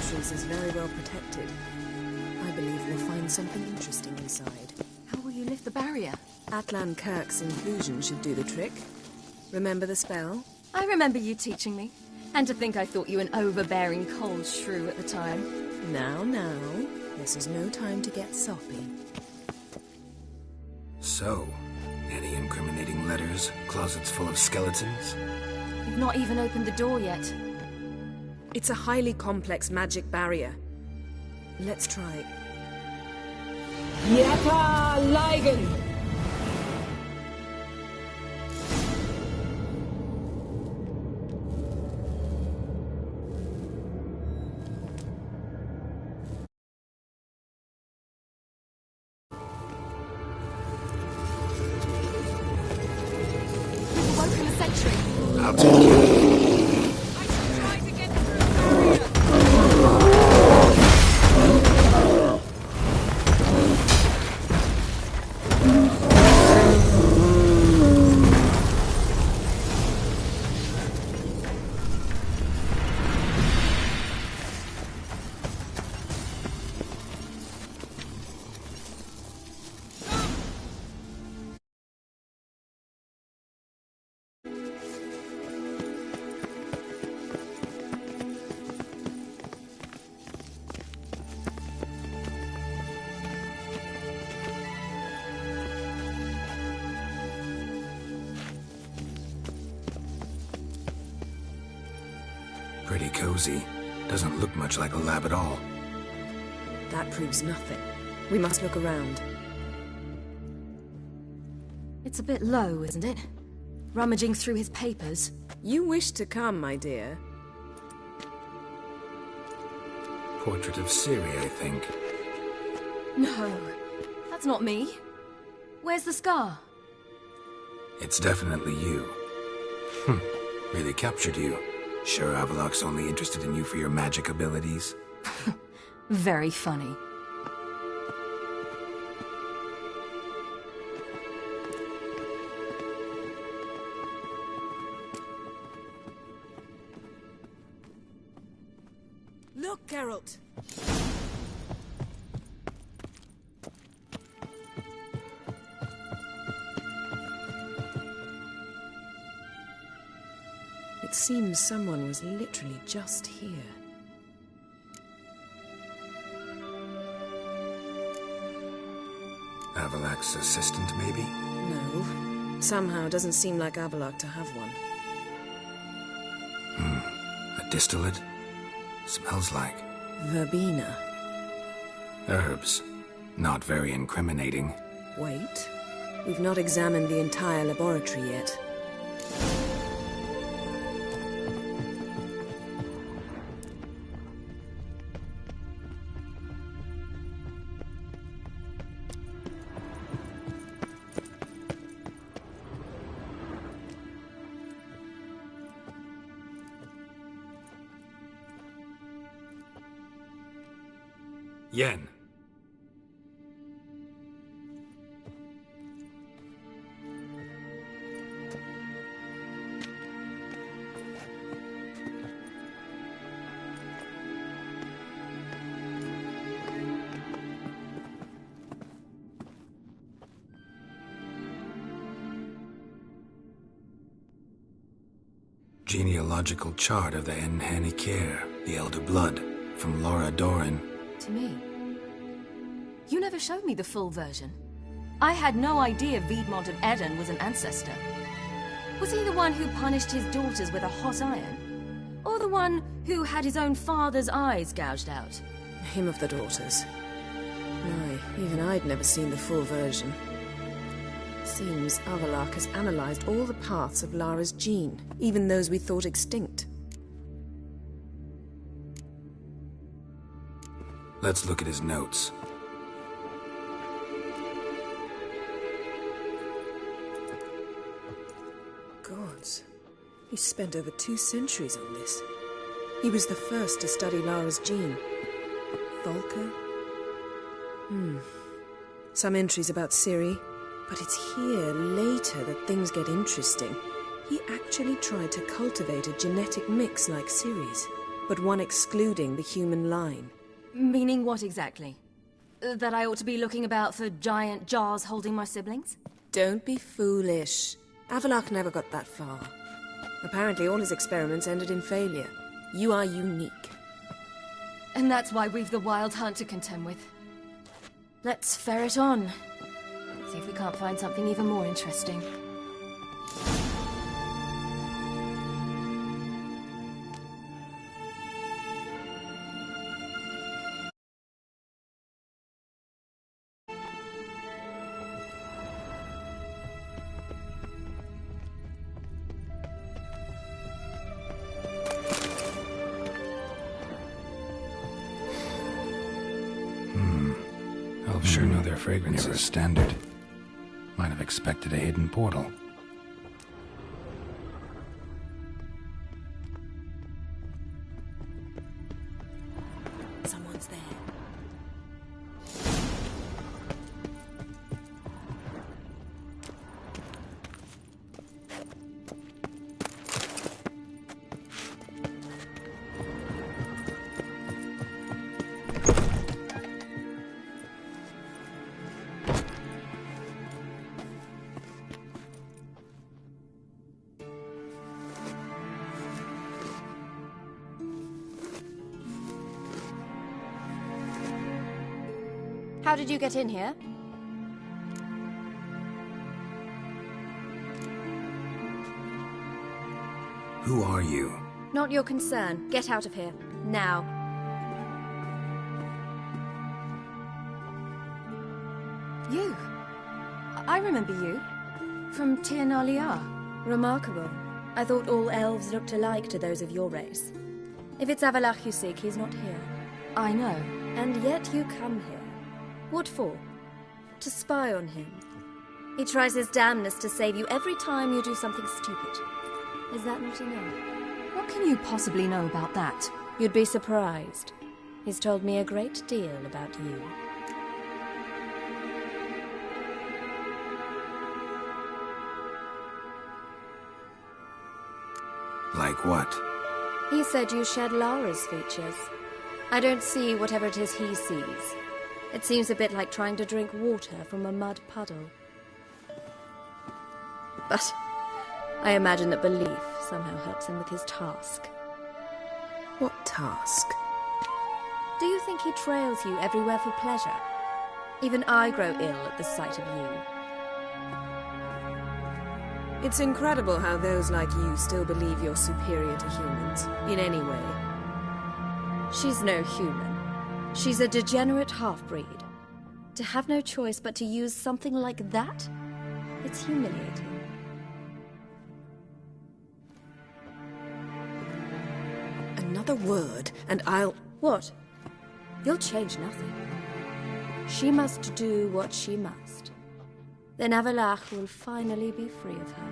entries is very well protected. I believe we'll find something interesting inside.
How will you lift the barrier?
Atlan Kirk's infusion should do the trick. Remember the spell?
I remember you teaching me. And to think I thought you an overbearing cold shrew at the time.
Now, this is no time to get soppy.
So, any incriminating letters, closets full of skeletons?
You've not even opened the door yet.
It's a highly complex magic barrier. Let's try.
Yeta Ligen!
Woken a sentry.
I'll take you. Pretty cozy. Doesn't look much like a lab at all.
That proves nothing. We must look around.
It's a bit low, isn't it? Rummaging through his papers.
You wish to come, my dear.
Portrait of Ciri, I think.
No, that's not me. Where's the scar?
It's definitely you. Really captured you. Sure Avalok's only interested in you for your magic abilities?
Very funny.
Look, Gerald! It seems someone was literally just here.
Avalok's assistant, maybe?
No. Somehow doesn't seem like Avalok to have one.
A distillate? Smells like...
Verbena.
herbs. Not very incriminating.
Wait. We've not examined the entire laboratory yet.
Yen. Genealogical chart of the Enhanikir, the Elder Blood, from Laura Doran.
To me. You never showed me the full version. I had no idea Viedmont of Eden was an ancestor. Was he the one who punished his daughters with a hot iron? Or the one who had his own father's eyes gouged out?
Him of the daughters. Aye, even I'd never seen the full version. Seems Avalok has analyzed all the parts of Lara's gene, even those we thought extinct.
Let's look at his notes.
Gods. He spent over 2 centuries on this. He was the first to study Lara's gene. Volker? Some entries about Ciri. But it's here, later, that things get interesting. He actually tried to cultivate a genetic mix like Ciri's. but one excluding the human line.
Meaning what exactly? That I ought to be looking about for giant jars holding my siblings?
Don't be foolish. Avalok never got that far. Apparently all his experiments ended in failure. You are unique.
And that's why we've the Wild Hunt to contend with. Let's ferret on. See if we can't find something even more interesting.
Elves sure know their fragrances are standard. Might have expected a hidden portal.
Someone's there.
How did you get in here?
Who are you?
Not your concern. Get out of here. Now. You. I remember you. From Tir Nalia. Remarkable. I thought all elves looked alike to those of your race. If it's Avalach you seek, he's not here. I know. And yet you come here. What for? To spy on him. He tries his damnedest to save you every time you do something stupid. Is that not enough? What can you possibly know about that? You'd be surprised. He's told me a great deal about you.
Like what?
He said you shared Lara's features. I don't see whatever it is he sees. It seems a bit like trying to drink water from a mud puddle. But I imagine that belief somehow helps him with his task.
What task?
Do you think he trails you everywhere for pleasure? Even I grow ill at the sight of you.
It's incredible how those like you still believe you're superior to humans, in any way.
She's no human. She's a degenerate half-breed. To have no choice but to use something like that? It's humiliating.
Another word, and I'll...
What? You'll change nothing. She must do what she must. Then Avalach will finally be free of her.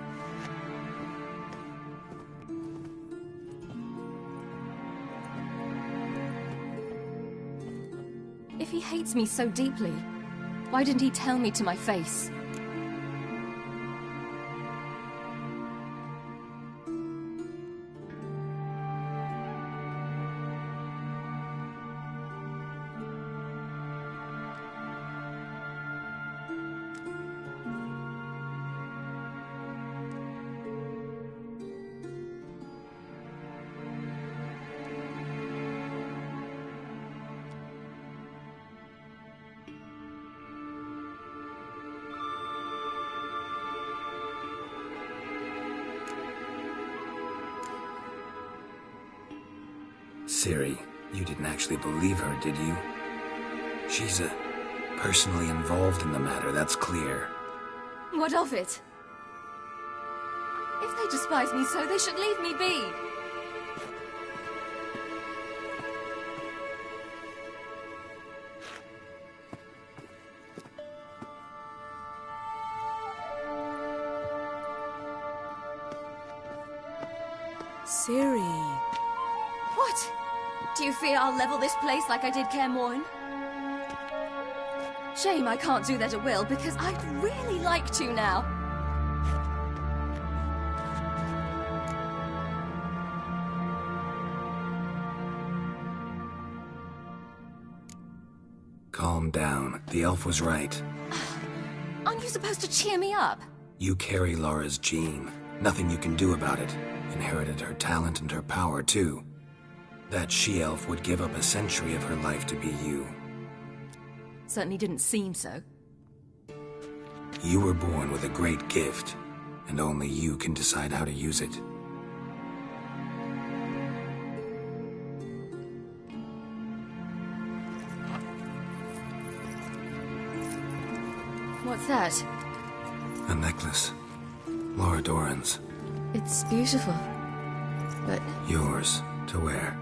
If he hates me so deeply, why didn't he tell me to my face?
Ciri, you didn't actually believe her, did you? She's personally involved in the matter, that's clear.
What of it? If they despise me so, they should leave me be.
Ciri.
What? Do you fear I'll level this place like I did Kaer Morhen? Shame I can't do that at will, because I'd really like to now.
Calm down. The elf was right.
Aren't you supposed to cheer me up?
You carry Laura's gene. Nothing you can do about it. Inherited her talent and her power, too. That she-elf would give up a century of her life to be you.
Certainly didn't seem so.
You were born with a great gift, and only you can decide how to use it.
What's that?
A necklace. Laura Doran's.
It's beautiful, but...
Yours to wear.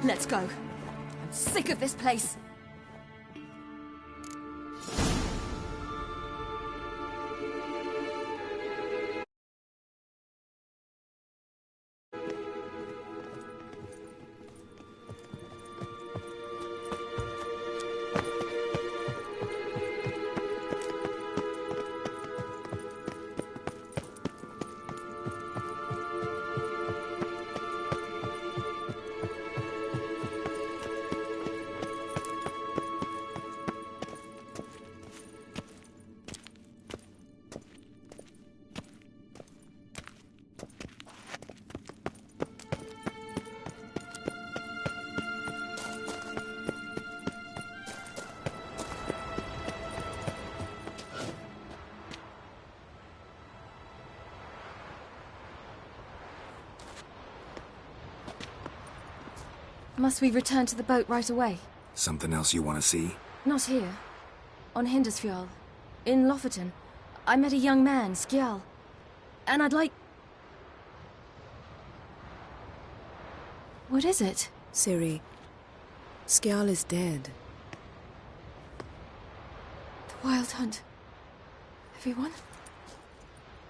Let's go. I'm sick of this place. Must we return to the boat right away?
Something else you want to see?
Not here. On Hindersfjall. In Lofoten. I met a young man, Skjal. And I'd like... What is it?
Ciri, Skjal is dead.
The Wild Hunt. Everyone?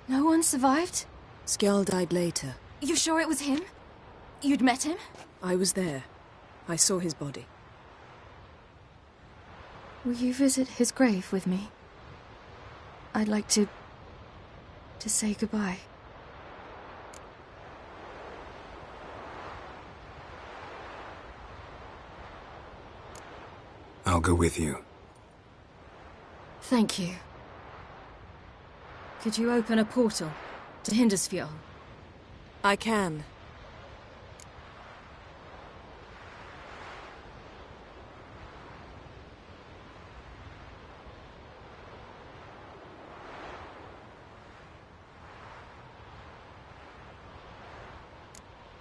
No one survived?
Skjal died later.
You sure it was him? You'd met him?
I was there. I saw his body.
Will you visit his grave with me? I'd like to say goodbye.
I'll go with you.
Thank you. Could you open a portal to Hindersfjall?
I can.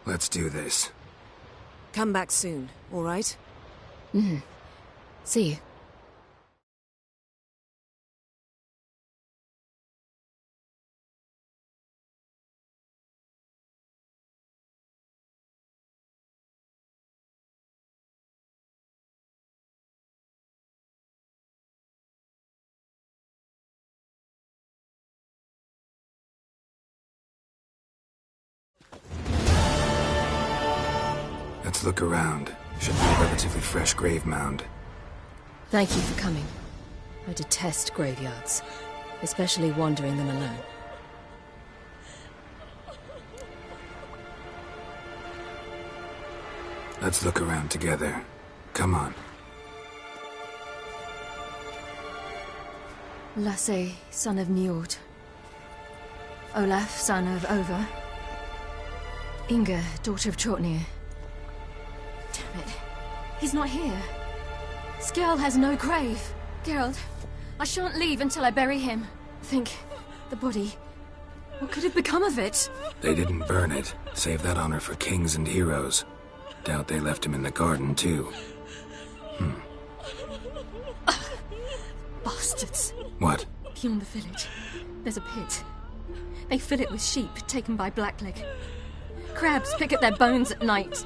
Let's do this.
Come back soon, all right?
Mm-hmm. See you.
Let's look around. Should be a relatively fresh grave mound.
Thank you for coming. I detest graveyards, especially wandering them alone.
Let's look around together. Come on.
Lasse, son of Njord. Olaf, son of Over. Inga, daughter of Trotnir. Damn it. He's not here. Skjal has no grave. Gerald, I shan't leave until I bury him. Think, the body. What could have become of it?
They didn't burn it. Save that honor for kings and heroes. Doubt they left him in the garden, too.
Bastards.
What?
Beyond the village, there's a pit. They fill it with sheep taken by Blackleg. Crabs pick at their bones at night.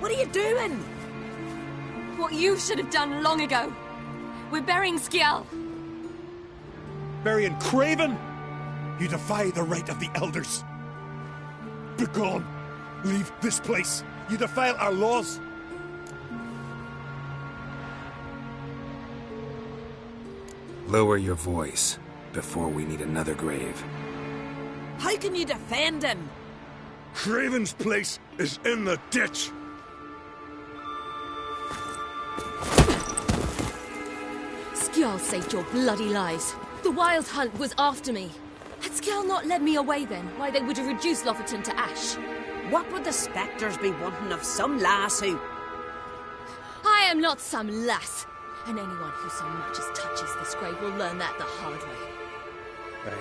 What are you doing?
What you should have done long ago. We're burying Skjal.
Burying Craven? You defy the right of the elders. Begone! Leave this place! You defile our laws!
Lower your voice before we need another grave.
How can you defend him?
Craven's place is in the ditch!
Skjal saved your bloody lives. The Wild Hunt was after me. Had Skjal not led me away then, why they would have reduced Lofoten to ash.
What would the spectres be wanting of some lass who...
I am not some lass. And anyone who so much as touches this grave will learn that the hard way.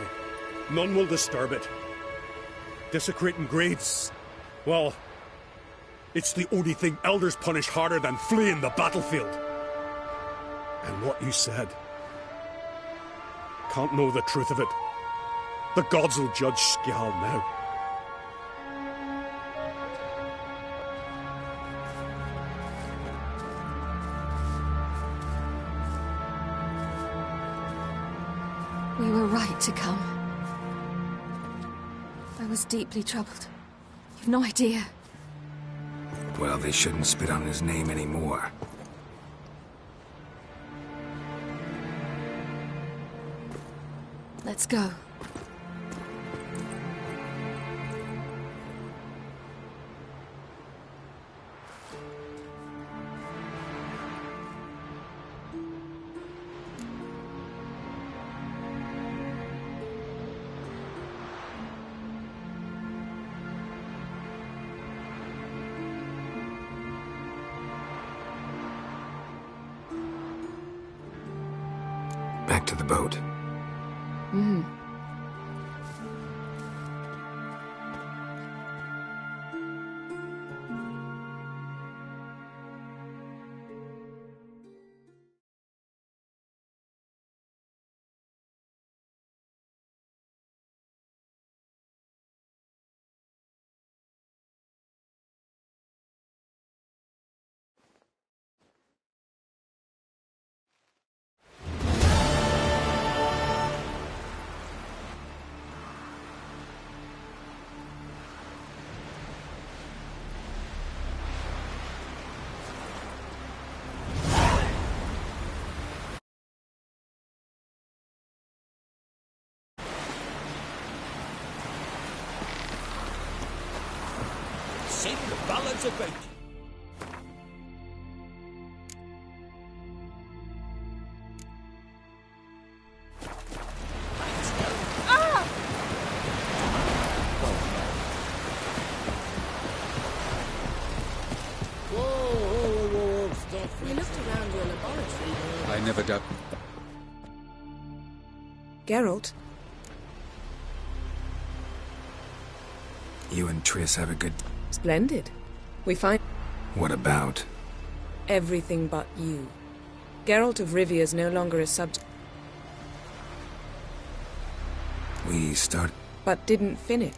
None will disturb it. Desecrating graves, well, it's the only thing elders punish harder than fleeing the battlefield. And what you said, can't know the truth of it. The gods will judge Skjal now.
We were right to come. I was deeply troubled. You've no idea.
Well, they shouldn't spit on his name anymore.
Let's go.
Back to the boat.
Sing the ballads about you.
Whoa, stop.
We looked around your laboratory.
I never doubt.
Gerald?
You and Triss have a good...
Splendid. We find...
What about?
Everything but you. Geralt of Rivia is no longer a subject.
We start...
But didn't finish.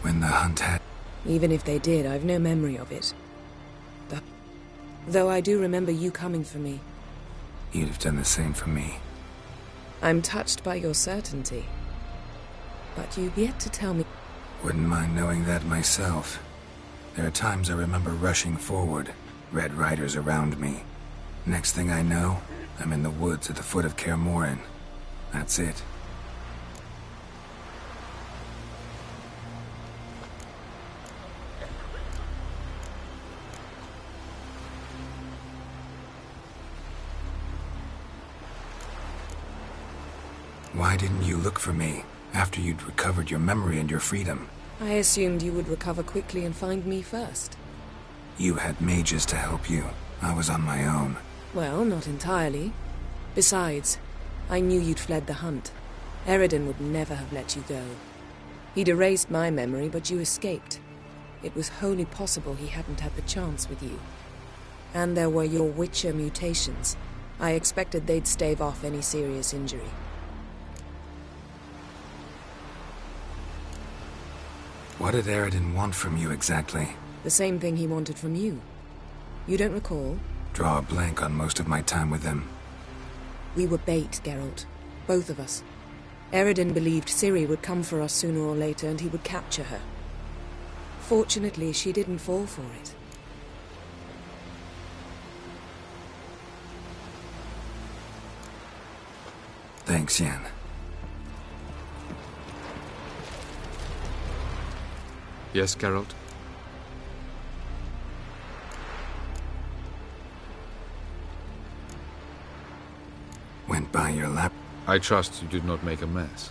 When the hunt had...
Even if they did, I've no memory of it. Though I do remember you coming for me.
You'd have done the same for me.
I'm touched by your certainty. But you've yet to tell me...
Wouldn't mind knowing that myself. There are times I remember rushing forward, red riders around me. Next thing I know, I'm in the woods at the foot of Kaer Morhen. That's it. Why didn't you look for me after you'd recovered your memory and your freedom?
I assumed you would recover quickly and find me first.
You had mages to help you. I was on my own.
Well, not entirely. Besides, I knew you'd fled the hunt. Eredin would never have let you go. He'd erased my memory, but you escaped. It was wholly possible he hadn't had the chance with you. And there were your Witcher mutations. I expected they'd stave off any serious injury.
What did Aradin want from you exactly?
The same thing he wanted from you. You don't recall?
Draw a blank on most of my time with him.
We were bait, Gerald. Both of us. Aradin believed Ciri would come for us sooner or later and he would capture her. Fortunately, she didn't fall for it.
Thanks, Yen.
Yes, Gerald?
Went by your lap.
I trust you did not make a mess.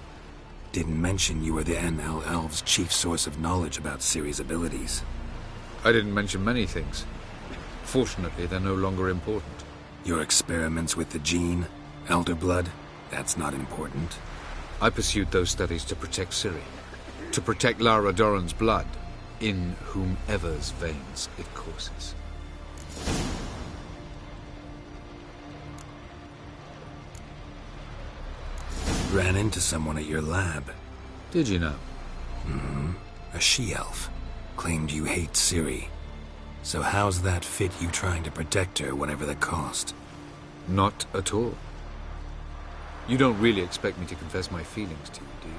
Didn't mention you were the NL Elves' chief source of knowledge about Ciri's abilities.
I didn't mention many things. Fortunately, they're no longer important.
Your experiments with the gene, Elder Blood, that's not important.
I pursued those studies to protect Ciri. To protect Lara Doran's blood, in whomever's veins it courses.
Ran into someone at your lab.
Did you know?
Mm-hmm. A she-elf. Claimed you hate Ciri. So how's that fit you trying to protect her, whatever the cost?
Not at all. You don't really expect me to confess my feelings to you, do you?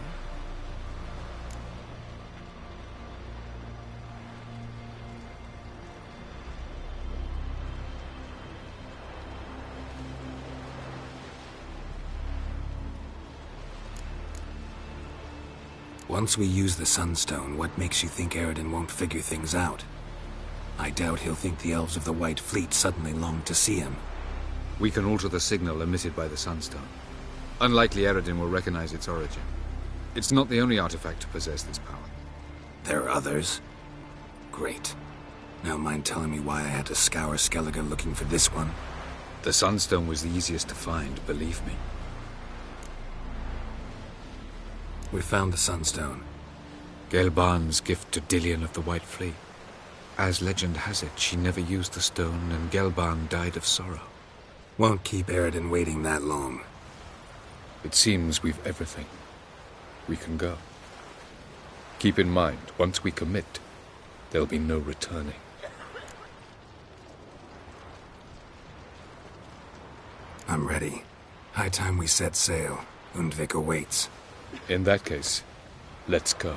Once we use the Sunstone, what makes you think Aradin won't figure things out? I doubt he'll think the elves of the White Fleet suddenly long to see him.
We can alter the signal emitted by the Sunstone. Unlikely Aradin will recognize its origin. It's not the only artifact to possess this power.
There are others? Great. Now mind telling me why I had to scour Skellige looking for this one?
The Sunstone was the easiest to find, believe me.
We found the Sunstone.
Gelban's gift to Dillion of the White Fleet. As legend has it, she never used the stone, and Gelban died of sorrow.
Won't keep Aradin waiting that long.
It seems we've everything. We can go. Keep in mind, once we commit, there'll be no returning.
I'm ready. High time we set sail. Undvik awaits.
In that case, let's go.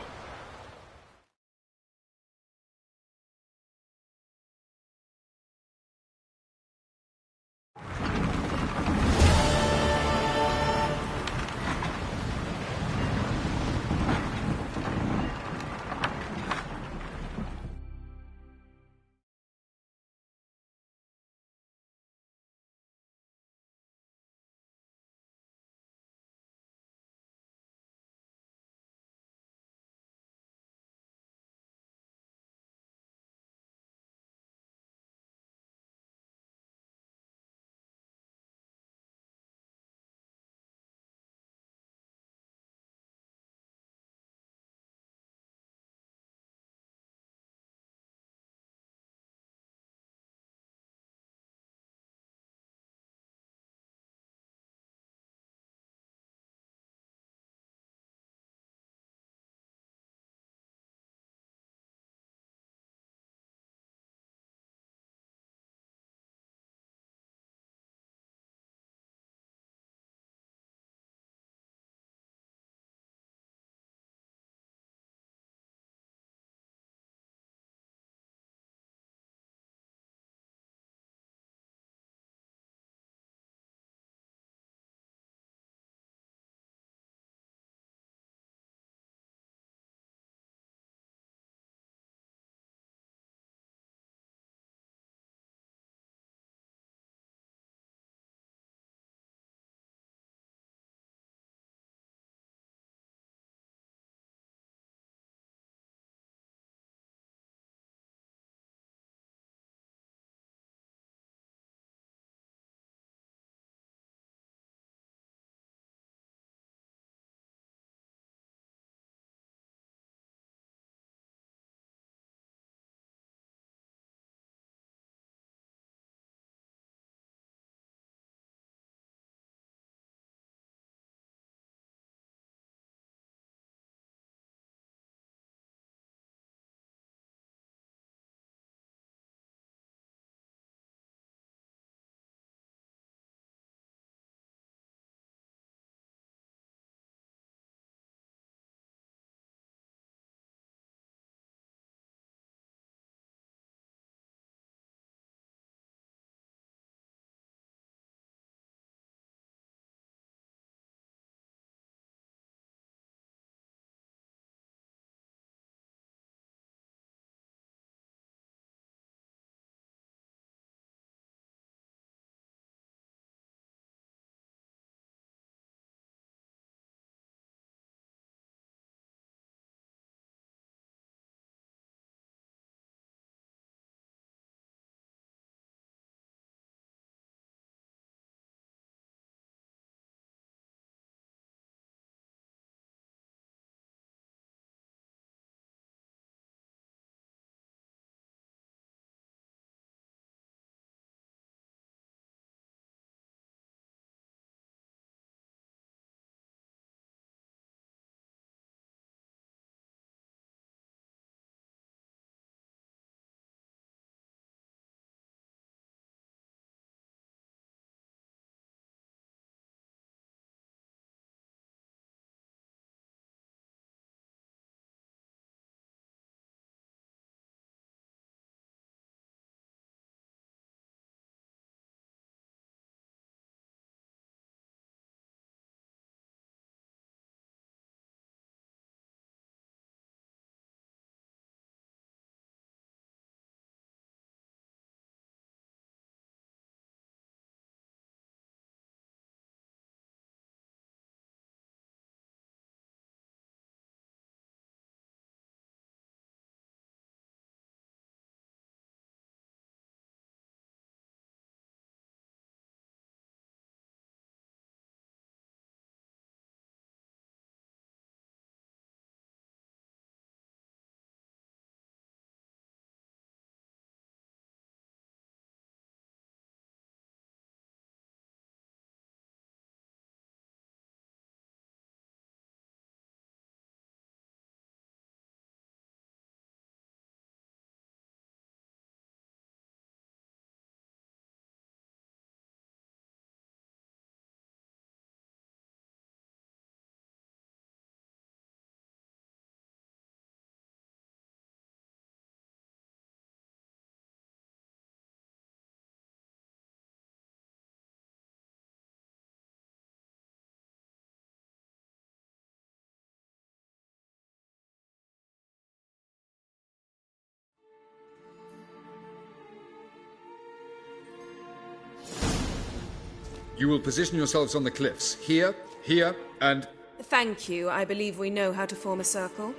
You will position yourselves on the cliffs. Here, here, and...
Thank you. I believe we know how to form a circle.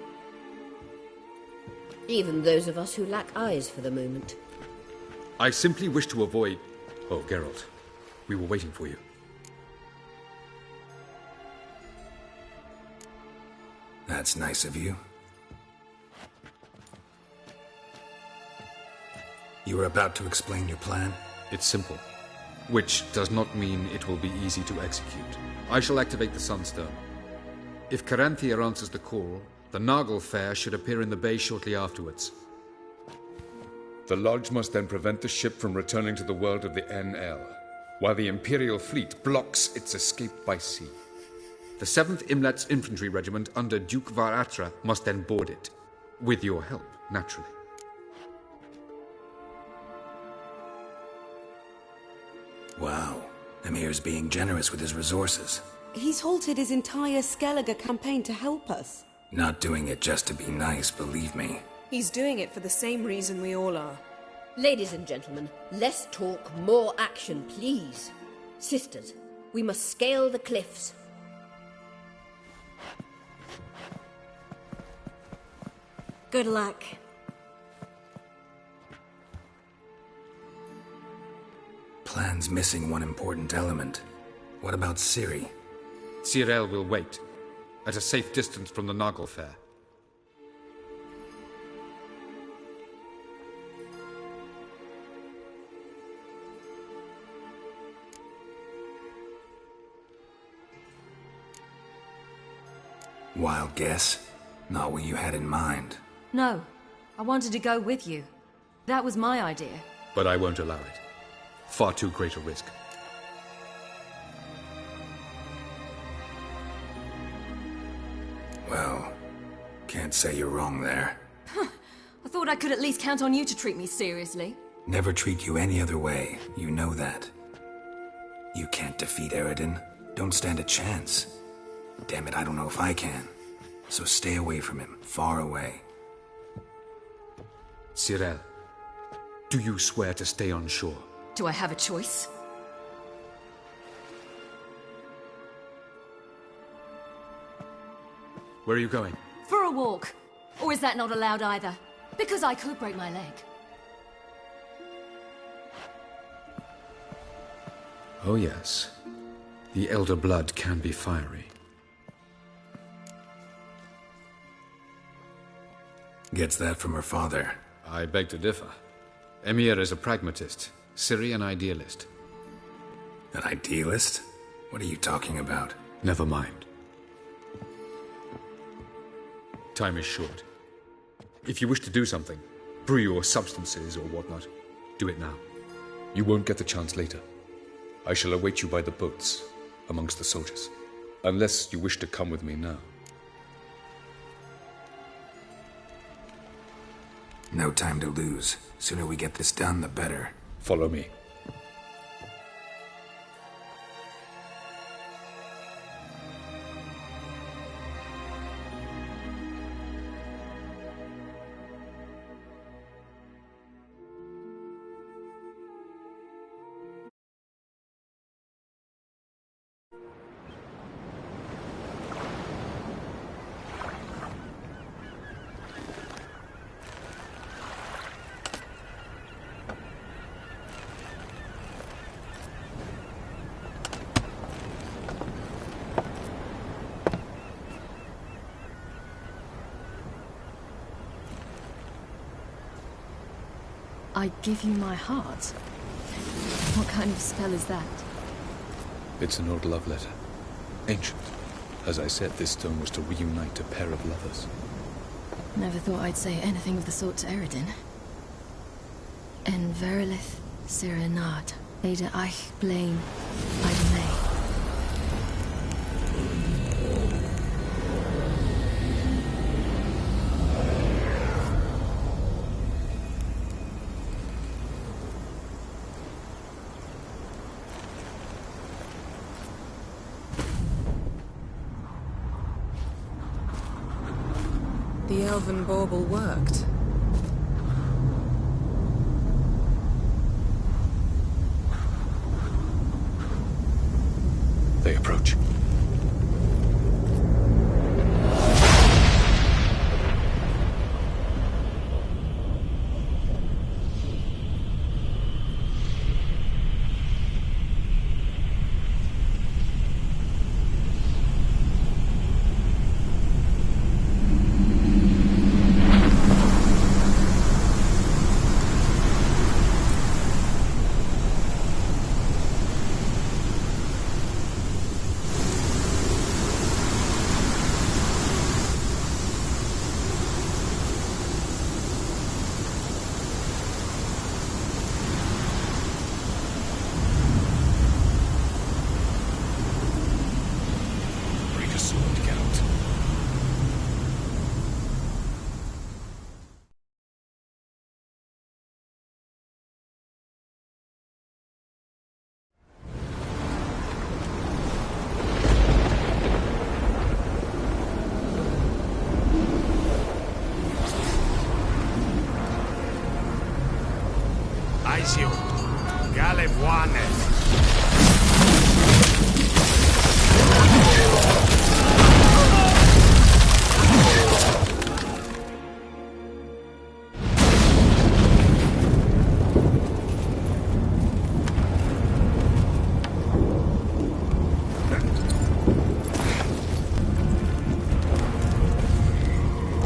Even those of us who lack eyes for the moment.
I simply wish to avoid... Oh, Gerald. We were waiting for you.
That's nice of you. You were about to explain your plan?
It's simple. Which does not mean it will be easy to execute. I shall activate the Sunstone. If Caranthea answers the call, the Nargle Fair should appear in the bay shortly afterwards.
The Lodge must then prevent the ship from returning to the world of the NL, while the Imperial fleet blocks its escape by sea.
The 7th Imlet's Infantry Regiment under Duke Varatra must then board it. With your help, naturally.
Wow. Emir's being generous with his resources.
He's halted his entire Skellige campaign to help us.
Not doing it just to be nice, believe me.
He's doing it for the same reason we all are.
Ladies and gentlemen, less talk, more action, please. Sisters, we must scale the cliffs.
Good luck.
Plan's missing one important element. What about Ciri?
Cyril will wait, at a safe distance from the Nargle Fair.
Wild guess? Not what you had in mind.
No, I wanted to go with you. That was my idea.
But I won't allow it. Far too great a risk.
Well, can't say you're wrong there.
I thought I could at least count on you to treat me seriously.
Never treat you any other way. You know that. You can't defeat Eredin. Don't stand a chance. Damn it, I don't know if I can. So stay away from him. Far away.
Cyril, do you swear to stay on shore?
Do I have a choice?
Where are you going?
For a walk. Or is that not allowed either? Because I could break my leg.
Oh yes. The elder blood can be fiery.
Gets that from her father.
I beg to differ. Emir is a pragmatist, Ciri an idealist.
An idealist? What are you talking about?
Never mind. Time is short. If you wish to do something, brew your substances or whatnot, do it now.
You won't get the chance later. I shall await you by the boats, amongst the soldiers. Unless you wish to come with me now.
No time to lose. Sooner we get this done, the better.
Follow me.
I give you my heart? What kind of spell is that?
It's an old love letter. Ancient. As I said, this stone was to reunite a pair of lovers.
Never thought I'd say anything of the sort to Eredin. En verilith serenad, Ada eich blaen, Ida May.
The elven bauble worked.
they approach.
Aisio, Galevuane.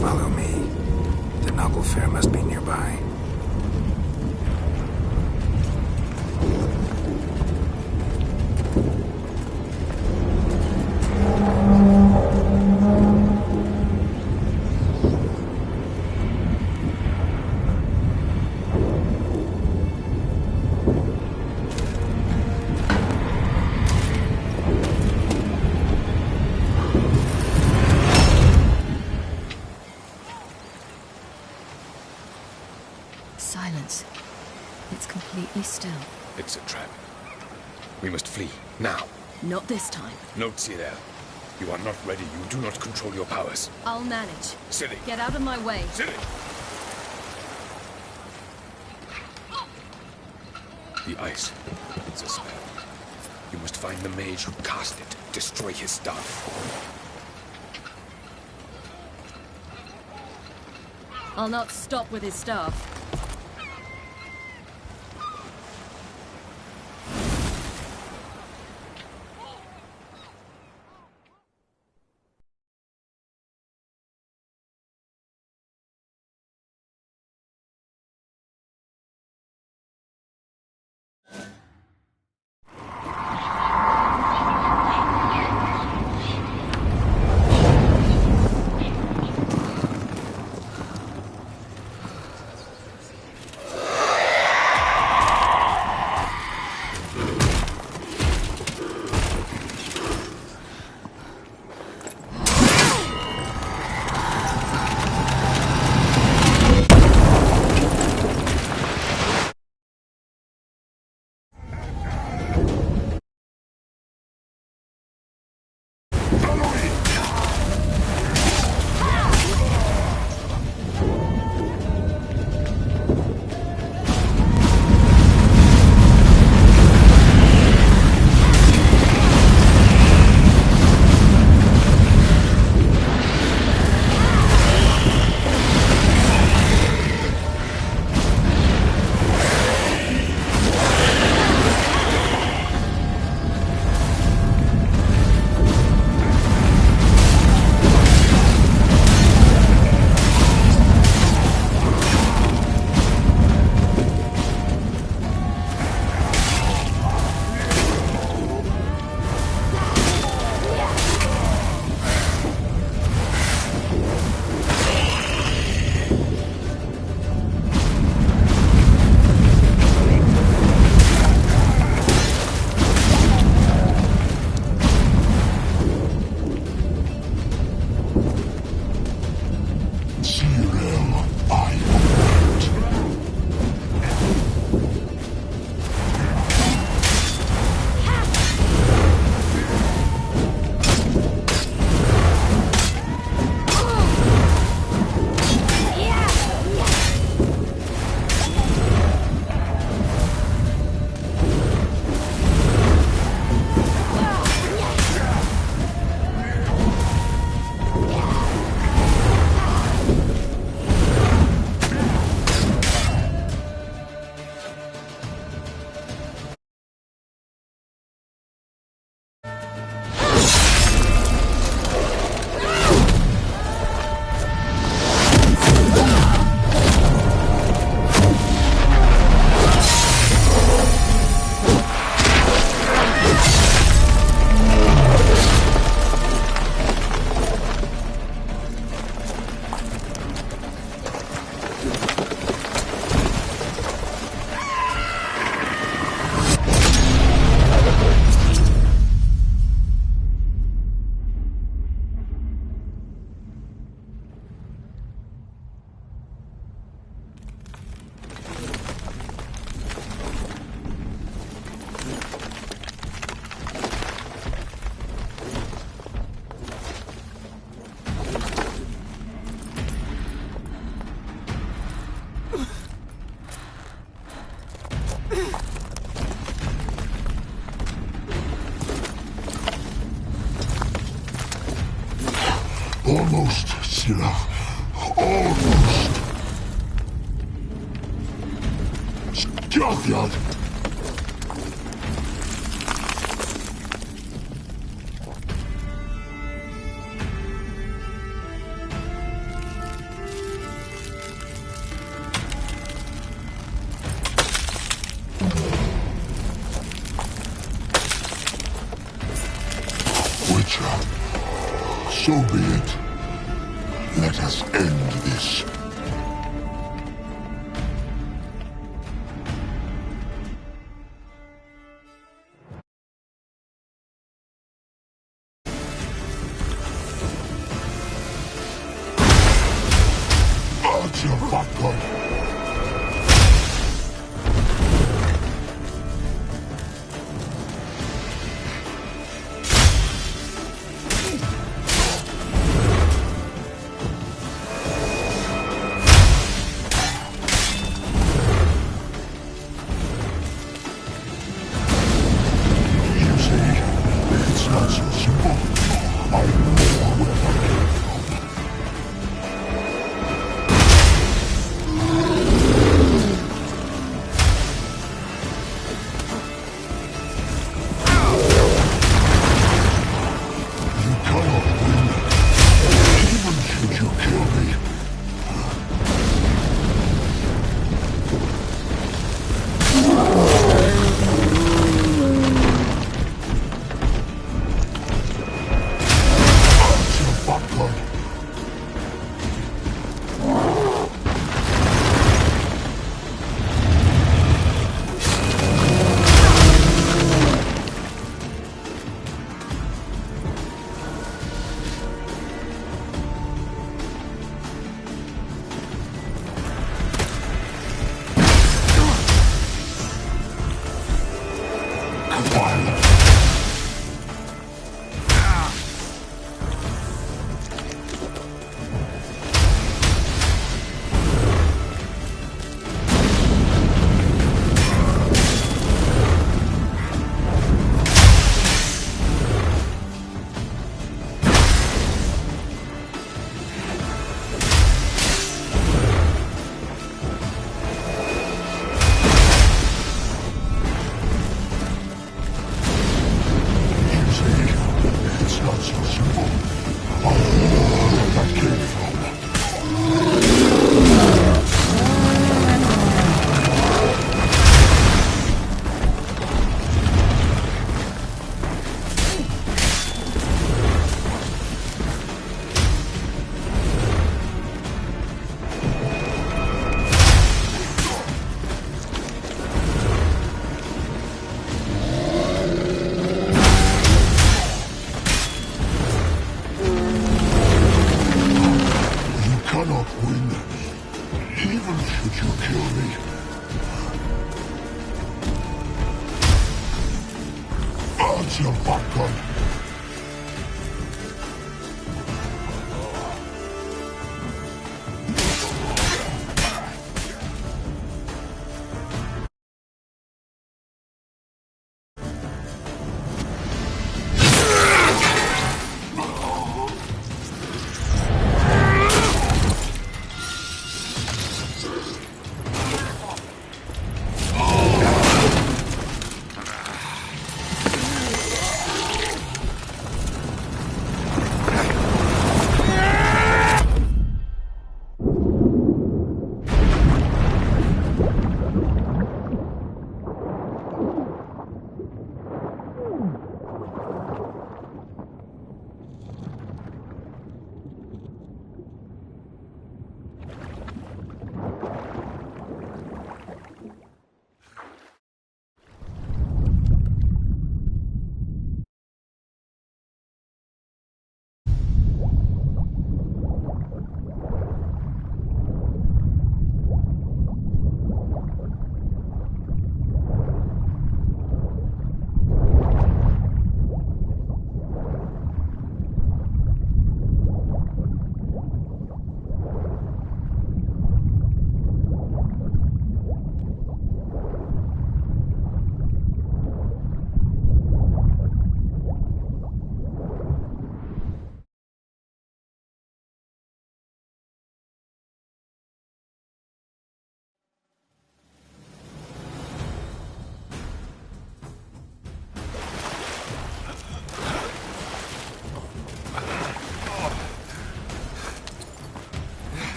Follow me. The noble fair must be nearby.
Silence. It's completely still.
It's a trap. We must flee, now.
Not this time.
No, Ciri. You are not ready. You do not control your powers.
I'll manage.
Ciri!
Get out of my way.
Ciri! The ice. It's a spell. You must find the mage who cast it. Destroy his staff.
I'll not stop with his staff.
Almost, Scylla. Almost. Scathyard. Witcher, so be it. Let us end this.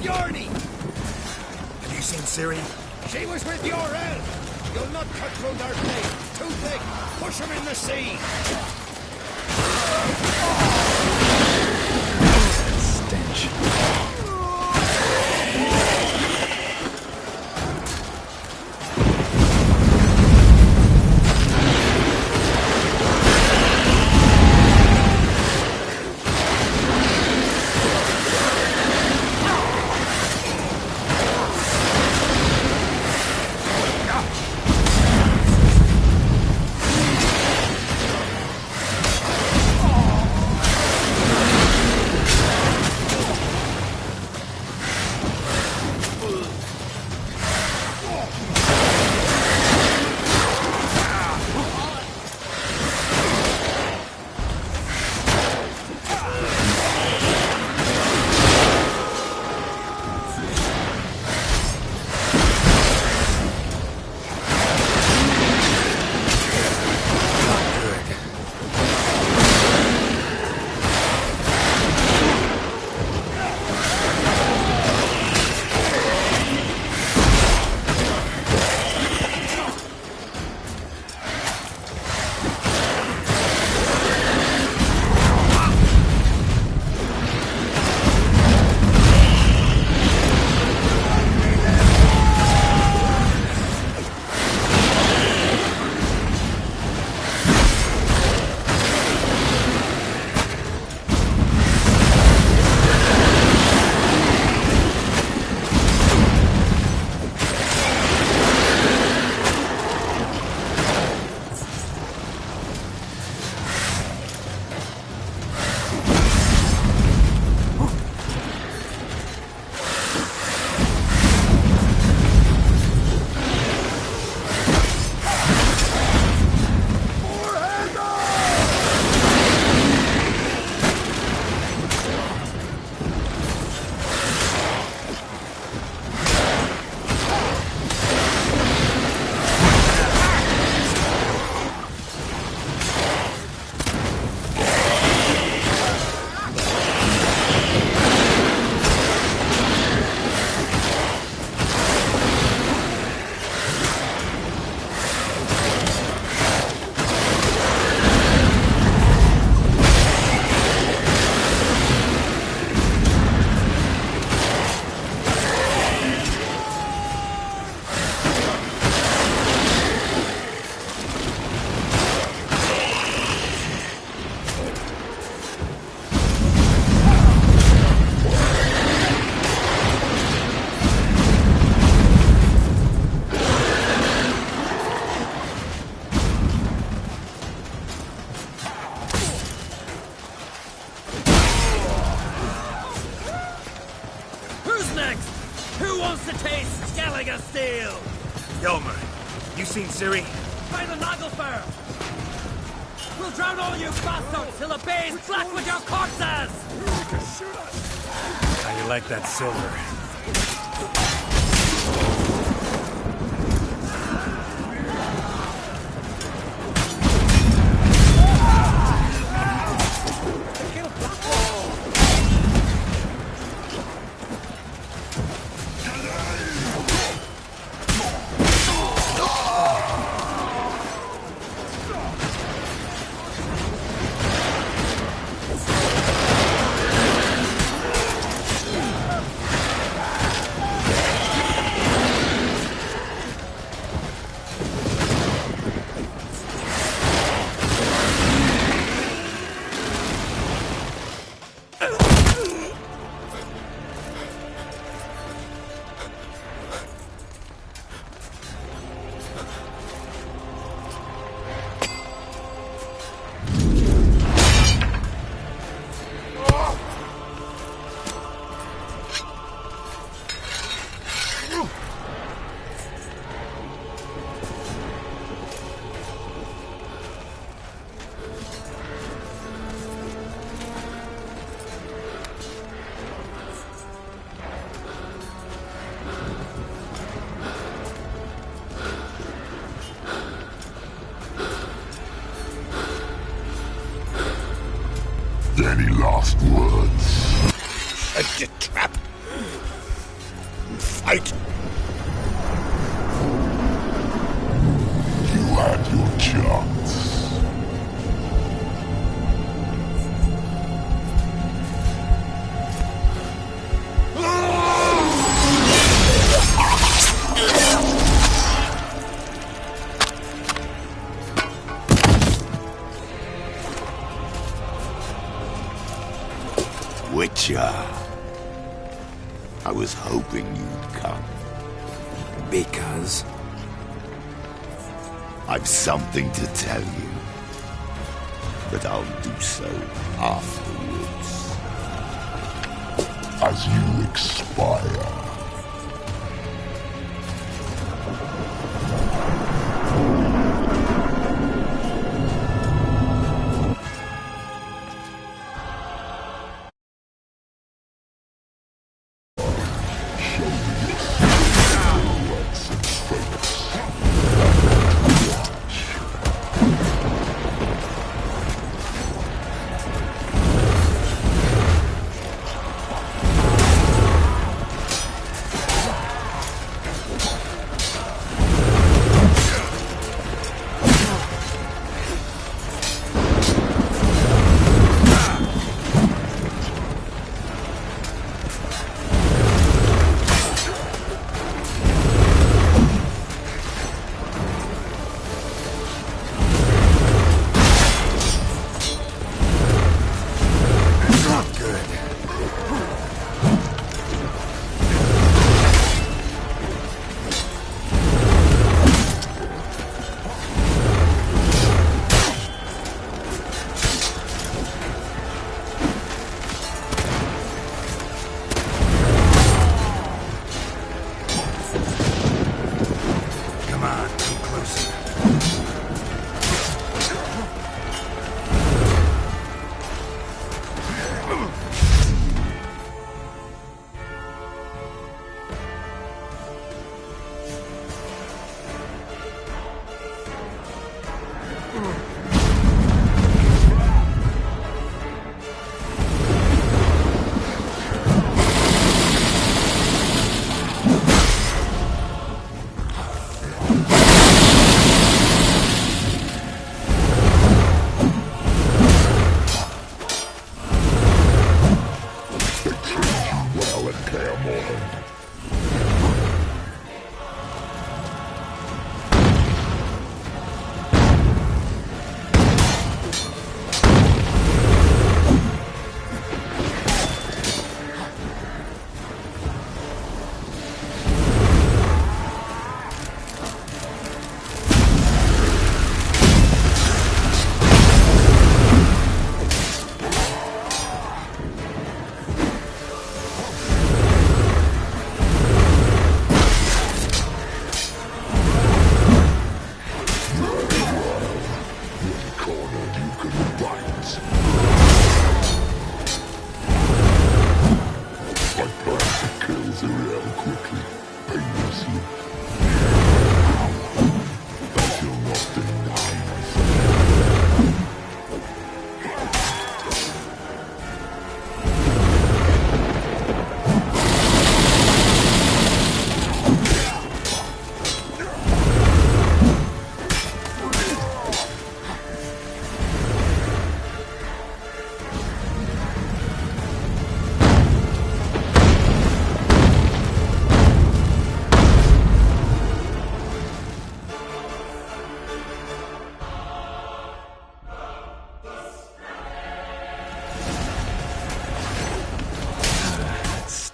Bjarni!
Have you seen Ciri?
She was with Gerald! You'll not cut through their blade. Too thick. Push him in the sea.
Stench.
Seen Ciri?
By the Nagelfur! We'll drown all you bastards till the bay's black with your corpses!
How you like that silver?
Any last words?
A trap!
You had your chance.
Witcher. I was hoping you'd come. Because? I've something to tell you. But I'll do so afterwards.
As you expire.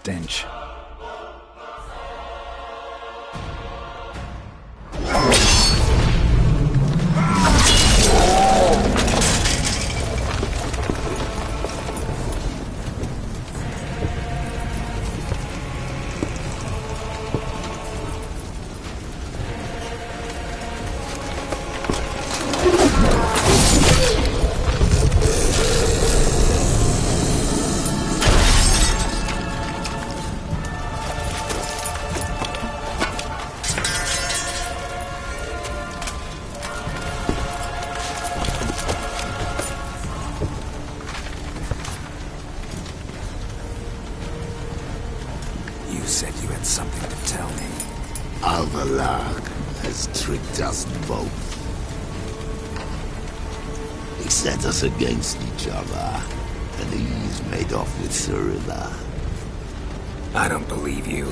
stench.
got something to tell me.
Alvalag has tricked us both. He set us against each other, and he's made off with Cirilla.
I don't believe you.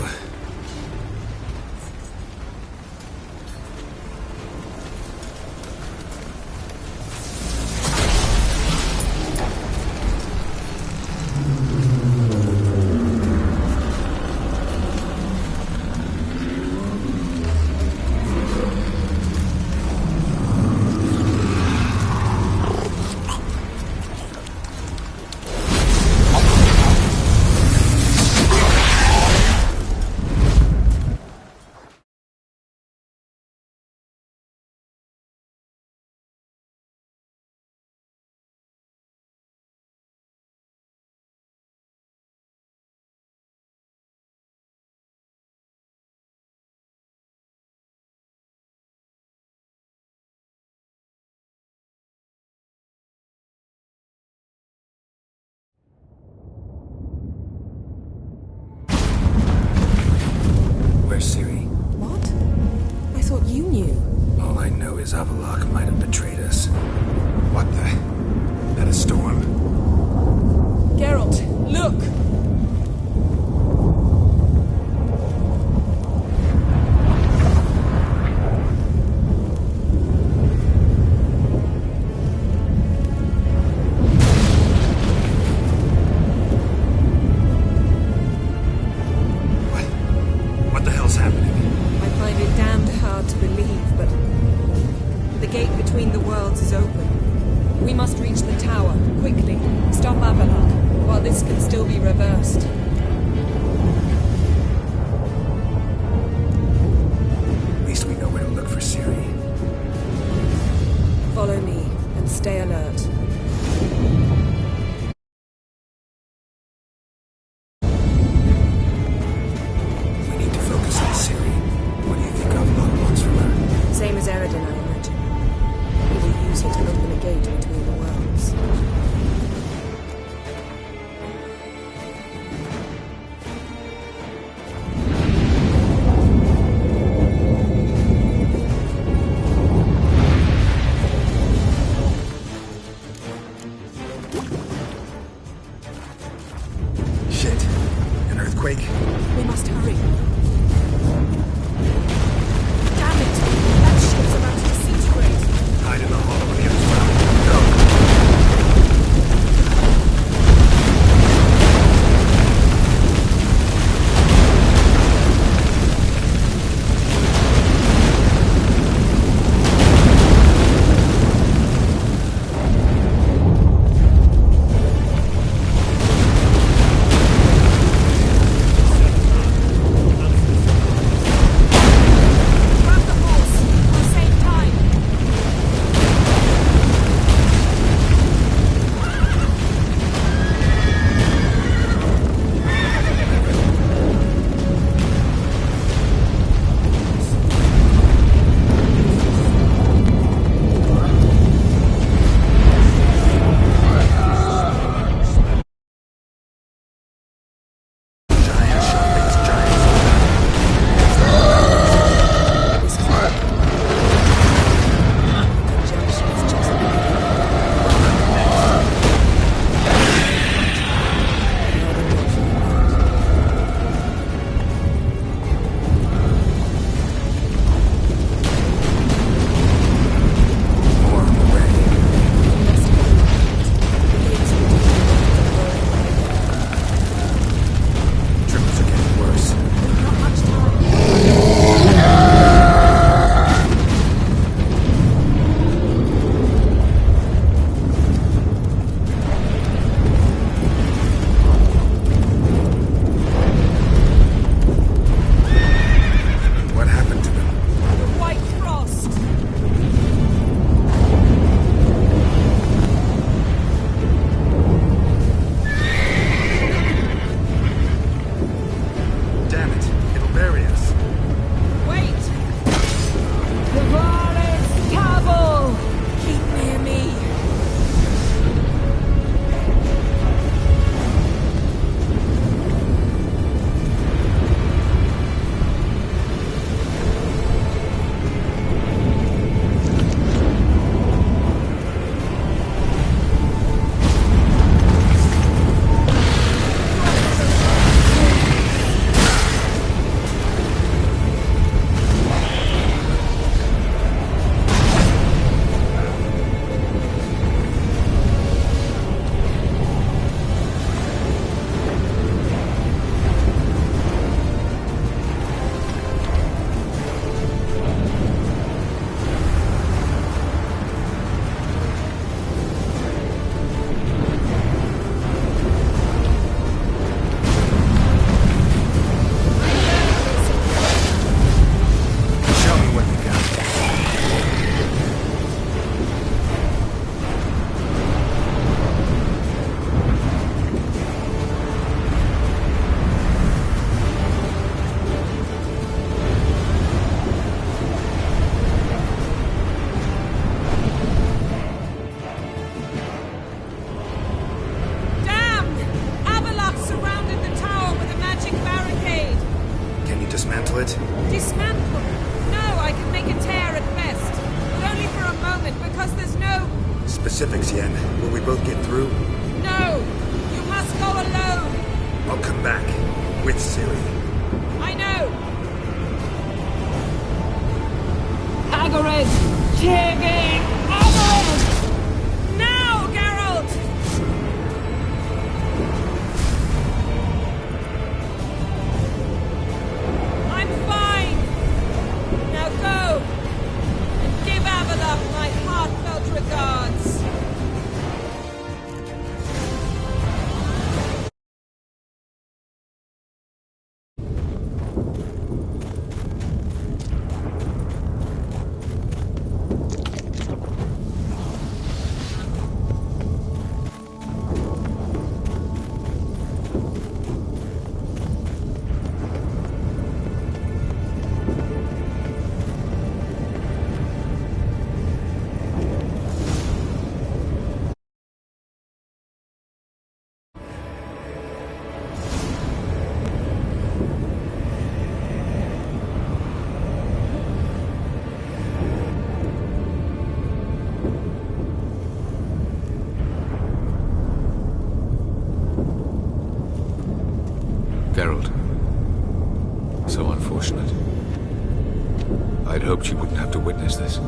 Where's Ciri?
What? I thought you knew.
All I know is Avalok might have betrayed us. What the? That a storm?
Gerald, look!
What the hell's happening?
I find it damned hard to believe, but the gate between the worlds is open. We must reach the tower, quickly. Stop Avalok, while this can still be reversed.
At least we know where to look for Ciri.
Follow me, and stay alert.
We need to focus on Ciri. What do you think Avalok wants from her?
Same as Eredin, I imagine. He will use it to open a gate between the worlds.
Shit. An earthquake?
We must hurry. Damn it! That ship's about to disintegrate.
Hide in the hollow of the earth. Go. it?
Dismantle! No, I can make a tear at best. But only for a moment, because there's no...
Specifics, Yen. Will we both get through?
No! You must go alone!
I'll come back. With Ciri.
I know! Hagrid! Tiggy! Hagrid! Now, Gerald! I'm fine! Now go! And give Avalok my heartfelt regards!
Gerald. So unfortunate. I'd hoped you wouldn't have to witness this.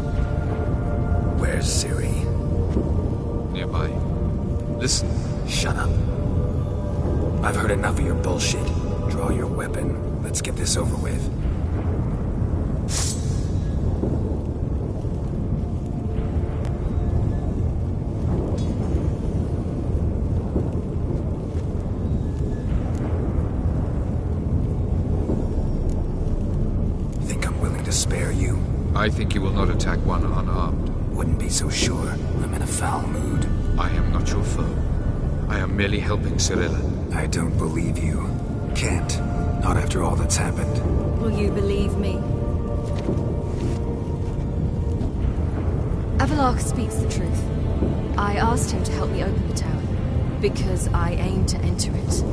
Where's Ciri?
Nearby. Listen.
Shut up. I've heard enough of your bullshit. Draw your weapon. Let's get this over with. Spare you?
I think you will not attack one unarmed.
Wouldn't be so sure. I'm in a foul mood.
I am not your foe. I am merely helping Cirilla.
I don't believe you. Can't. Not after all that's happened.
Will you believe me? Avalok speaks the truth. I asked him to help me open the tower, because I aim to enter it.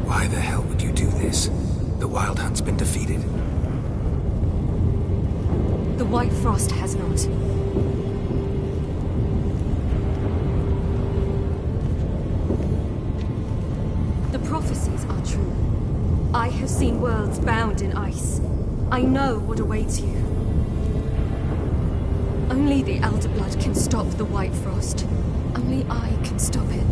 Why the hell would you do this? The Wild Hunt's been defeated.
The White Frost has not. The prophecies are true. I have seen worlds bound in ice. I know what awaits you. Only the Elder Blood can stop the White Frost. Only I can stop it.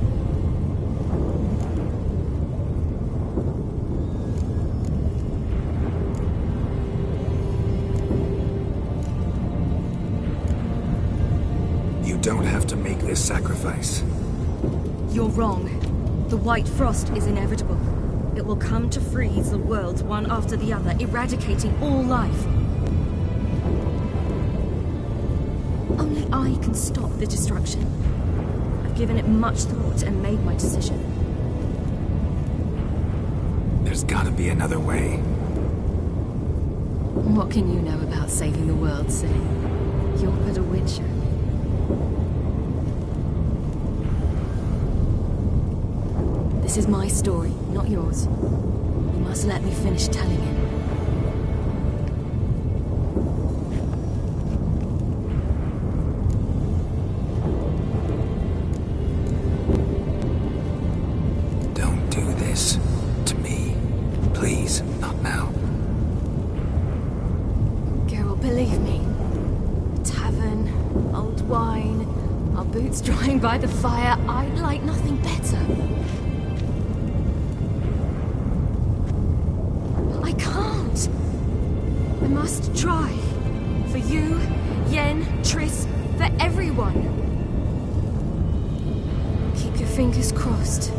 You don't have to make this sacrifice.
You're wrong. The White Frost is inevitable. It will come to freeze the worlds one after the other, eradicating all life. Only I can stop the destruction. I've given it much thought and made my decision.
There's gotta be another way.
What can you know about saving the world, Ciri? You're but a witcher. This is my story, not yours. You must let me finish telling it.
Don't do this to me. Please, not now.
Gerald, believe me. A tavern, old wine, our boots drying by the fire. I'd like nothing better. I can't. I must try. For you, Yen, Triss, for everyone. Keep your fingers crossed.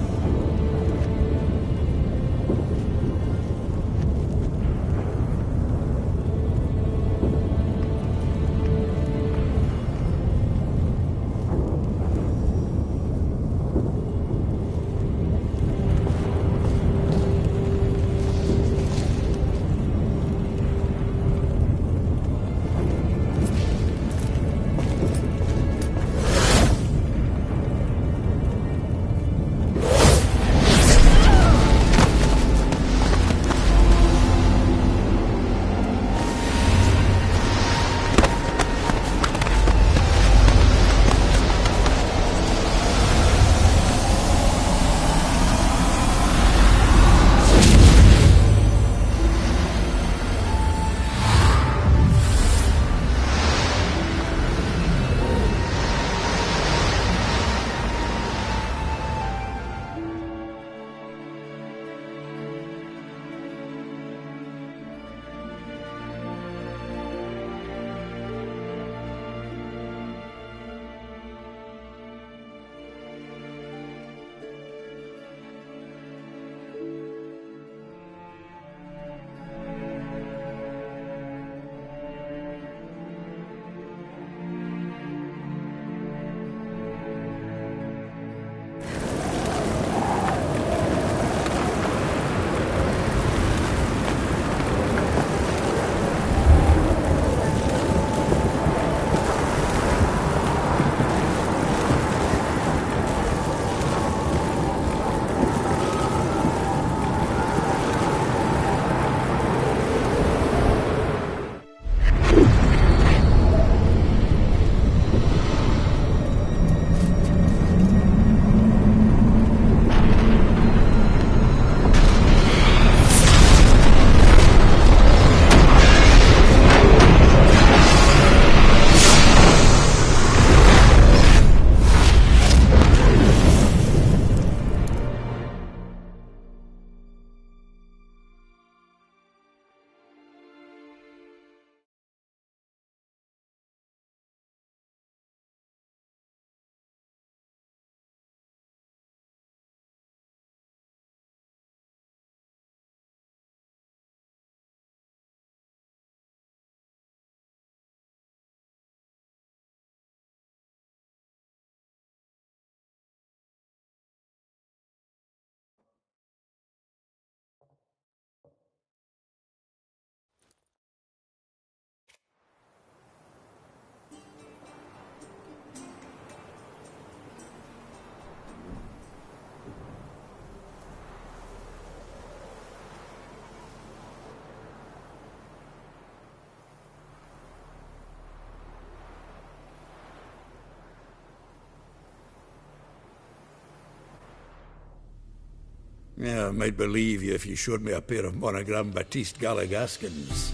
Yeah, I might believe you if you showed me a pair of monogram Batiste Galligaskins.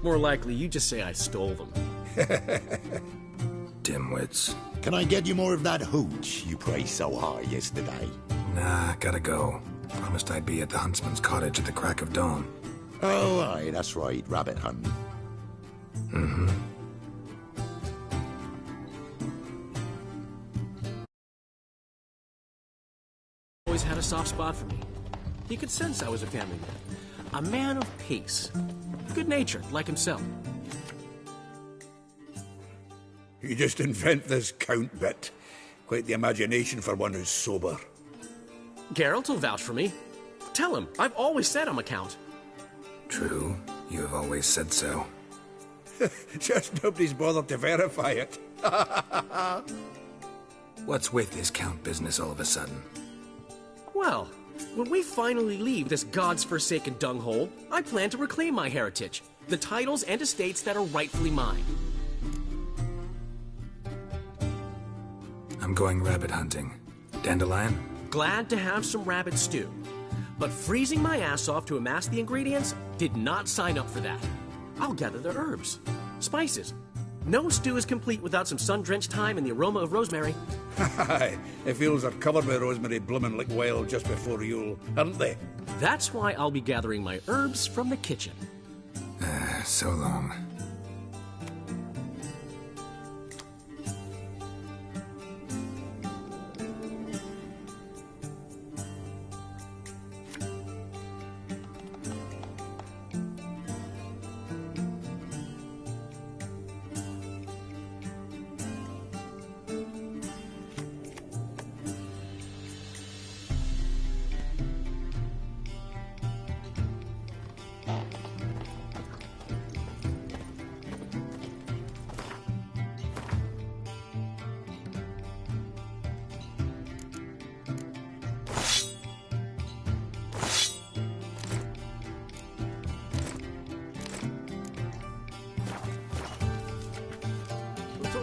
More likely, you just say I stole them.
Dimwits.
Can I get you more of that hooch you praised so high yesterday?
Nah, gotta go. Promised I'd be at the huntsman's cottage at the crack of dawn.
Oh, aye, that's right, rabbit hunting.
Mm-hmm.
Always had a soft spot for me. He could sense I was a family man. A man of peace. Good-natured, like himself.
You just invent this count bit. Quite the imagination for one who's sober.
Gerald will vouch for me. Tell him, I've always said I'm a count.
True, you have always said so.
Just nobody's bothered to verify it.
What's with this count business all of a sudden?
Well, when we finally leave this God's forsaken dunghole, I plan to reclaim my heritage, the titles and estates that are rightfully mine.
I'm going rabbit hunting. Dandelion?
Glad to have some rabbit stew. But freezing my ass off to amass the ingredients did not sign up for that. I'll gather the herbs, spices. No stew is complete without some sun-drenched thyme and the aroma of rosemary.
The fields are covered by rosemary blooming like wild just before Yule, aren't they?
That's why I'll be gathering my herbs from the kitchen.
So long.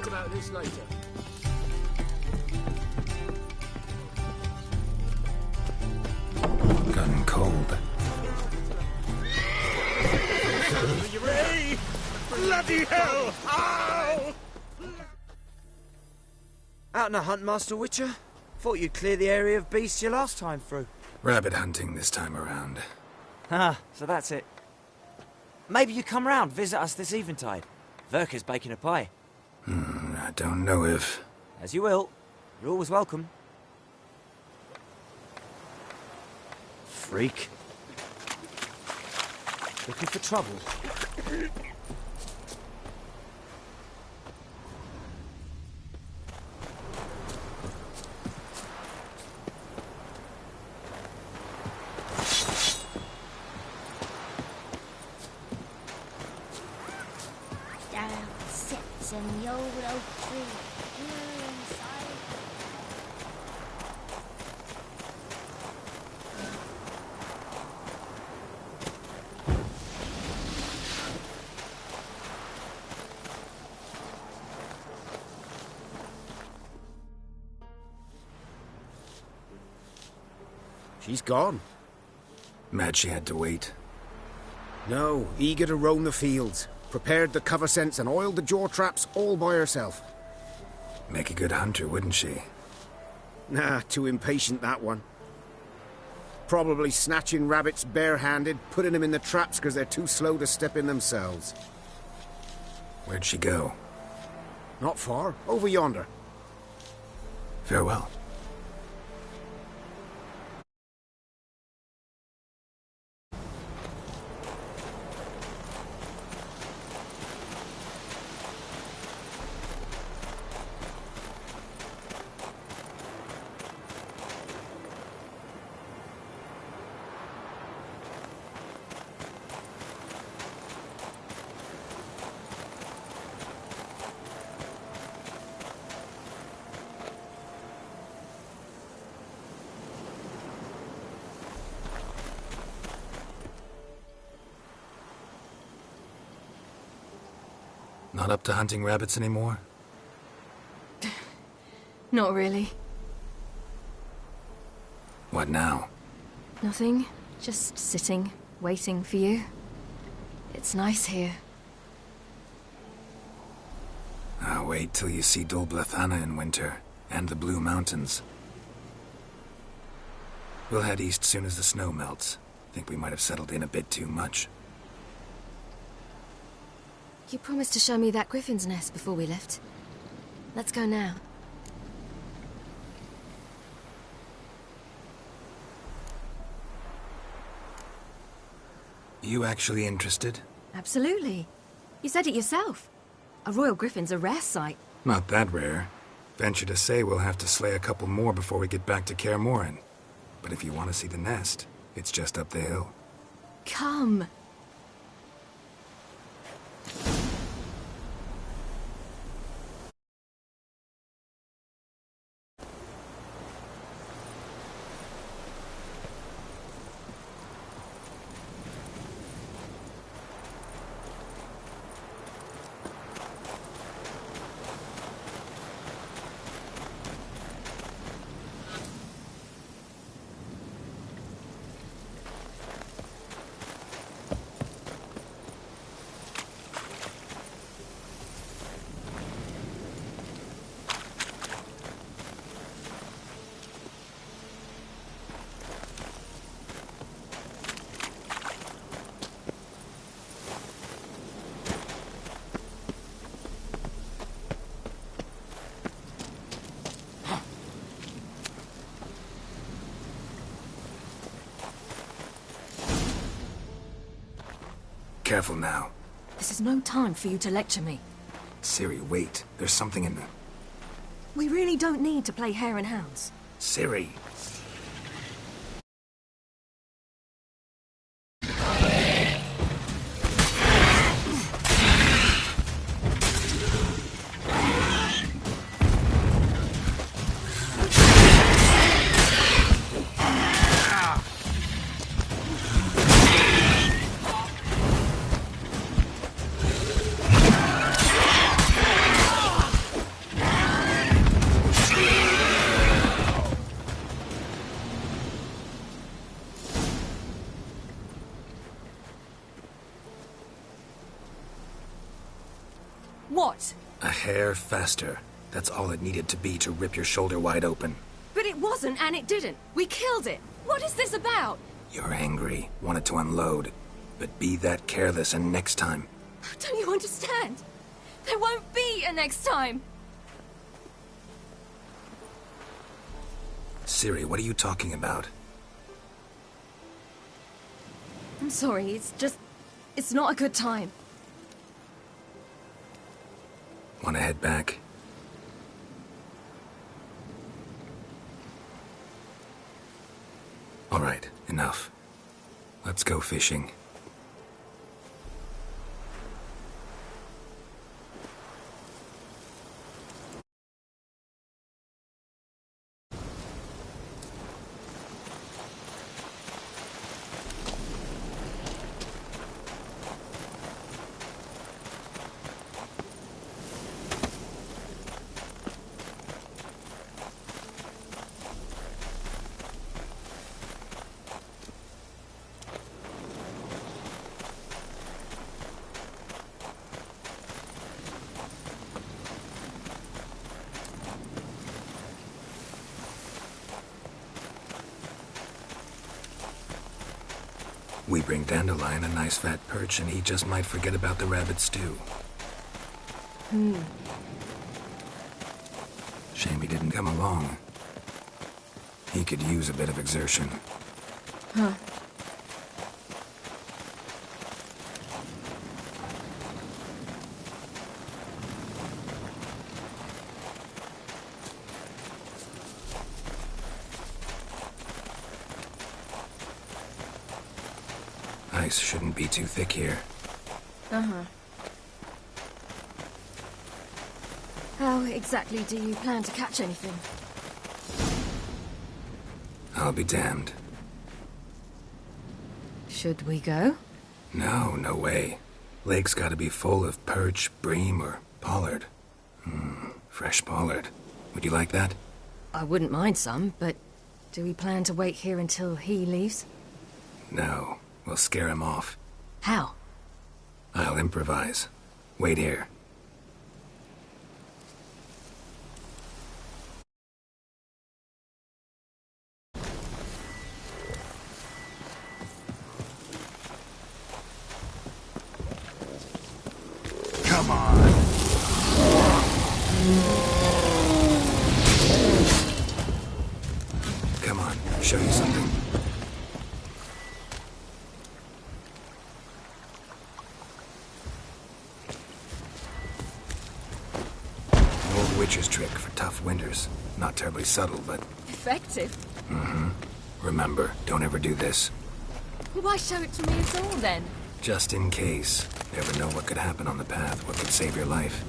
About this later.
Gotten cold.
Are you ready? Bloody hell! Ow!
Out on a hunt, Master Witcher? Thought you'd clear the area of beasts your last time through.
Rabbit hunting this time around.
Ah, so that's it. Maybe you come round, visit us this eventide. Verka's baking a pie.
I don't know if...
As you will. You're always welcome. Freak. Looking for trouble.
Down sits in the old oak tree. Inside.
She's gone.
Mad she had to wait.
No, eager to roam the fields. Prepared the cover scents and oiled the jaw traps all by herself.
Make a good hunter, wouldn't she?
Nah, too impatient, that one. Probably snatching rabbits barehanded, putting them in the traps because they're too slow to step in themselves.
Where'd she go?
Not far. Over yonder.
Farewell. Not up to hunting rabbits anymore?
Not really.
What now?
Nothing. Just sitting, waiting for you. It's nice here.
I'll wait till you see Dol Blathana in winter, and the Blue Mountains. We'll head east soon as the snow melts. Think we might have settled in a bit too much.
You promised to show me that griffin's nest before we left. Let's go now.
You actually interested?
Absolutely. You said it yourself. A royal griffin's a rare sight.
Not that rare. Venture to say we'll have to slay a couple more before we get back to Kaer Morhen. But if you want to see the nest, it's just up the hill.
Come.
Careful now.
This is no time for you to lecture me.
Ciri, wait. There's something in the...
We really don't need to play hare and hounds.
Ciri.
What?
A hair faster. That's all it needed to be to rip your shoulder wide open.
But it wasn't, and it didn't. We killed it. What is this about?
You're angry, wanted to unload. But be that careless, and next time...
Don't you understand? There won't be a next time.
Ciri, what are you talking about?
I'm sorry, it's not a good time.
Want to head back? All right, enough. Let's go fishing. We bring Dandelion a nice fat perch, and he just might forget about the rabbit stew. Shame he didn't come along. He could use a bit of exertion.
Huh.
Ice shouldn't be too thick here.
Uh-huh. How exactly do you plan to catch anything?
I'll be damned.
Should we go?
No, no way. Lake's gotta be full of perch, bream, or pollard. Fresh pollard. Would you like that?
I wouldn't mind some, but Do we plan to wait here until he leaves?
No, we'll scare him off.
How?
I'll improvise. Wait here. Come on. Come on, show you something. An old witch's trick for tough winters. Not terribly subtle, but...
Effective?
Mm-hmm. Remember, don't ever do this.
Why show it to me at all, then?
Just in case. Never know what could happen on the path, what could save your life.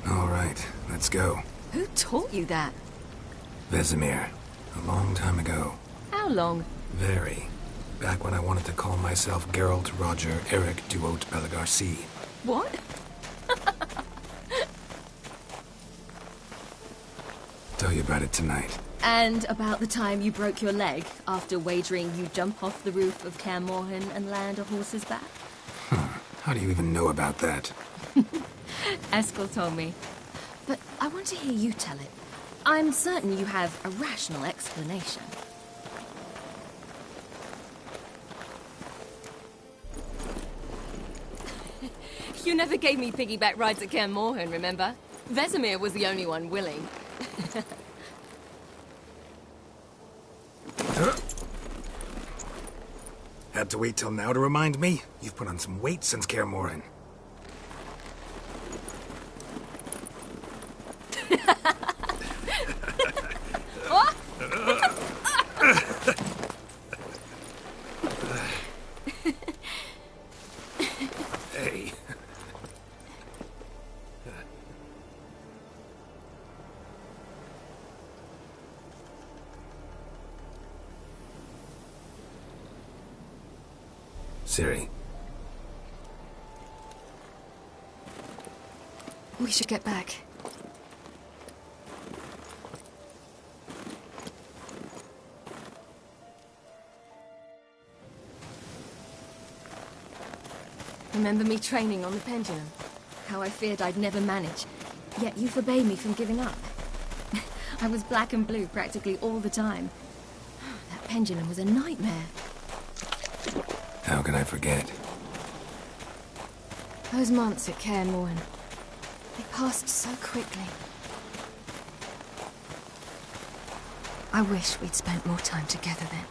All right, let's go.
Who taught you that?
Vesemir. A long time ago.
How long?
Very. Back when I wanted to call myself Gerald Roger Eric Duot Belagarci.
What?
Tell you about it tonight.
And about the time you broke your leg after wagering you jump off the roof of Kaer Morhen and land a horse's back?
How do you even know about that?
Eskel told me. But I want to hear you tell it. I'm certain you have a rational explanation. You never gave me piggyback rides at Kaer Morhen, remember? Vesemir was the only one willing.
Had to wait till now to remind me? You've put on some weight since Kaer Morhen. Hey. Ciri.
We should get back. Remember me training on the pendulum? How I feared I'd never manage. Yet you forbade me from giving up. I was black and blue practically all the time. That pendulum was a nightmare.
How can I forget?
Those months at Kaer Morhen, they passed so quickly. I wish we'd spent more time together then.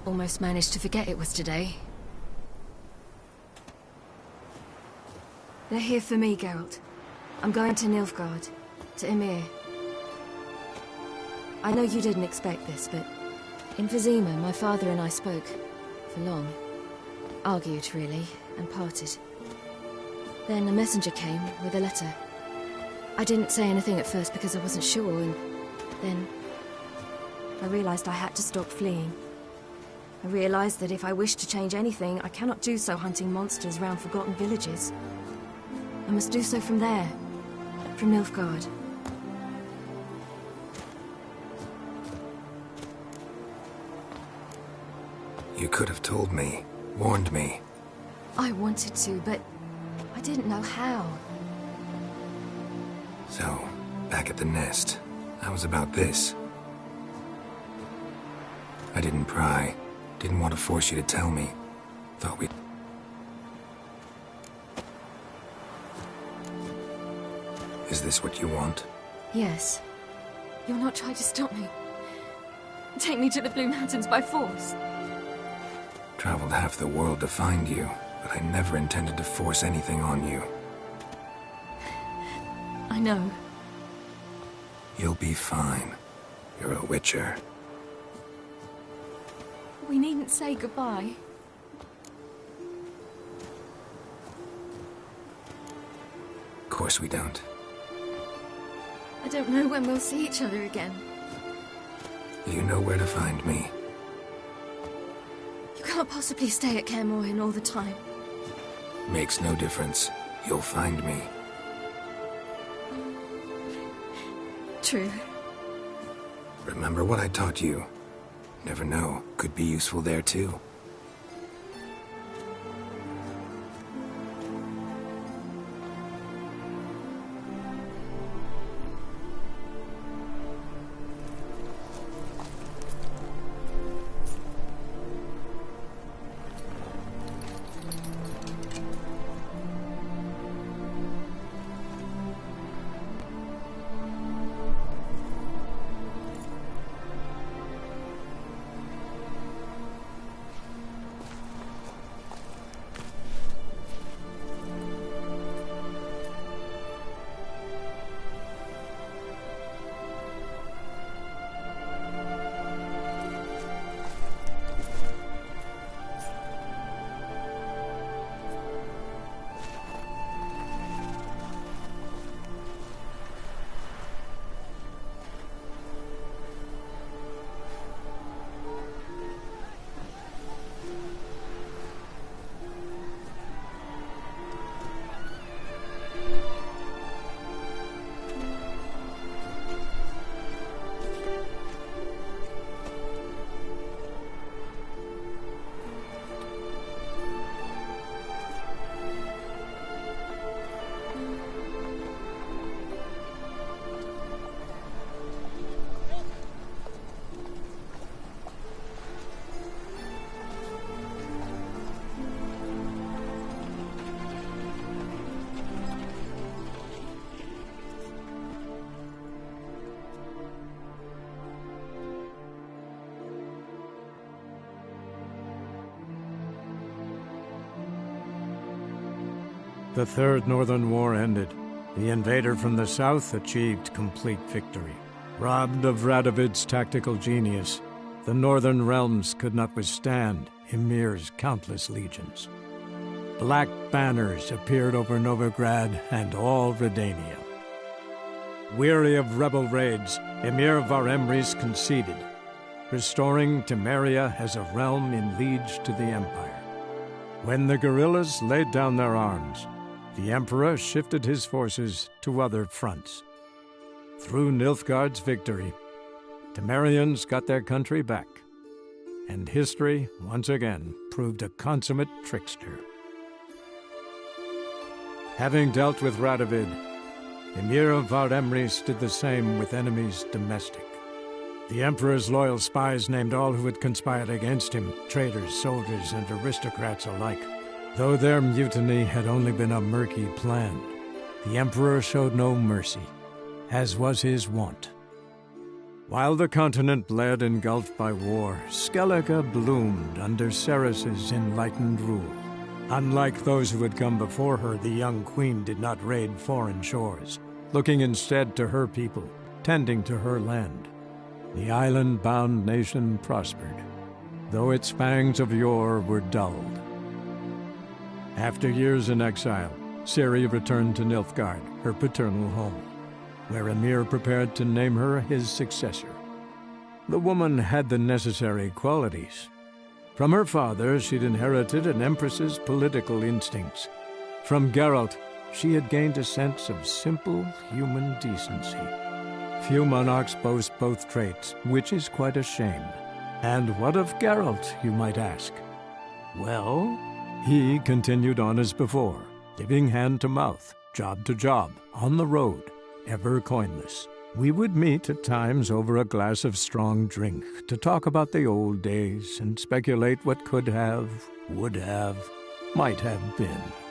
Almost managed to forget it was today. They're here for me, Gerald. I'm going to Nilfgaard, to Ymir. I know you didn't expect this, but in Vizima, my father and I spoke for long. Argued, really, and parted. Then a messenger came with a letter. I didn't say anything at first because I wasn't sure, and then I realized I had to stop fleeing. I realized that if I wish to change anything, I cannot do so hunting monsters round forgotten villages. I must do so from there, from Nilfgaard.
You could have told me, warned me.
I wanted to, but I didn't know how.
So, back at the nest, how was about this? I didn't pry. Didn't want to force you to tell me. Thought we'd... Is this what you want?
Yes. You'll not try to stop me. Take me to the Blue Mountains by force.
Traveled half the world to find you, but I never intended to force anything on you.
I know.
You'll be fine. You're a witcher.
We needn't say goodbye.
Of course we don't.
I don't know when we'll see each other again.
You know where to find me.
You can't possibly stay at Kaer Morhen all the time.
Makes no difference. You'll find me.
True.
Remember what I taught you. Never know. Could be useful there too.
The Third Northern War ended. The invader from the south achieved complete victory. Robbed of Radovid's tactical genius, the northern realms could not withstand Ymir's countless legions. Black banners appeared over Novigrad and all Redania. Weary of rebel raids, Ymir Varemrys conceded, restoring Temeria as a realm in liege to the Empire. When the guerrillas laid down their arms, the Emperor shifted his forces to other fronts. Through Nilfgaard's victory, Temerians got their country back, and history once again proved a consummate trickster. Having dealt with Radovid, Ymir of Varemrys did the same with enemies domestic. The Emperor's loyal spies named all who had conspired against him, traitors, soldiers, and aristocrats alike. Though their mutiny had only been a murky plan, the Emperor showed no mercy, as was his wont. While the continent bled engulfed by war, Skellige bloomed under Ceres's enlightened rule. Unlike those who had come before her, the young queen did not raid foreign shores, looking instead to her people, tending to her land. The island-bound nation prospered, though its fangs of yore were dulled. After years in exile, Ciri returned to Nilfgaard, her paternal home, where Ymir prepared to name her his successor. The woman had the necessary qualities. From her father, she'd inherited an empress's political instincts. From Gerald, she had gained a sense of simple human decency. Few monarchs boast both traits, which is quite a shame. And what of Gerald, you might ask? Well, he continued on as before, living hand to mouth, job to job, on the road, ever coinless. We would meet at times over a glass of strong drink to talk about the old days and speculate what could have, would have, might have been.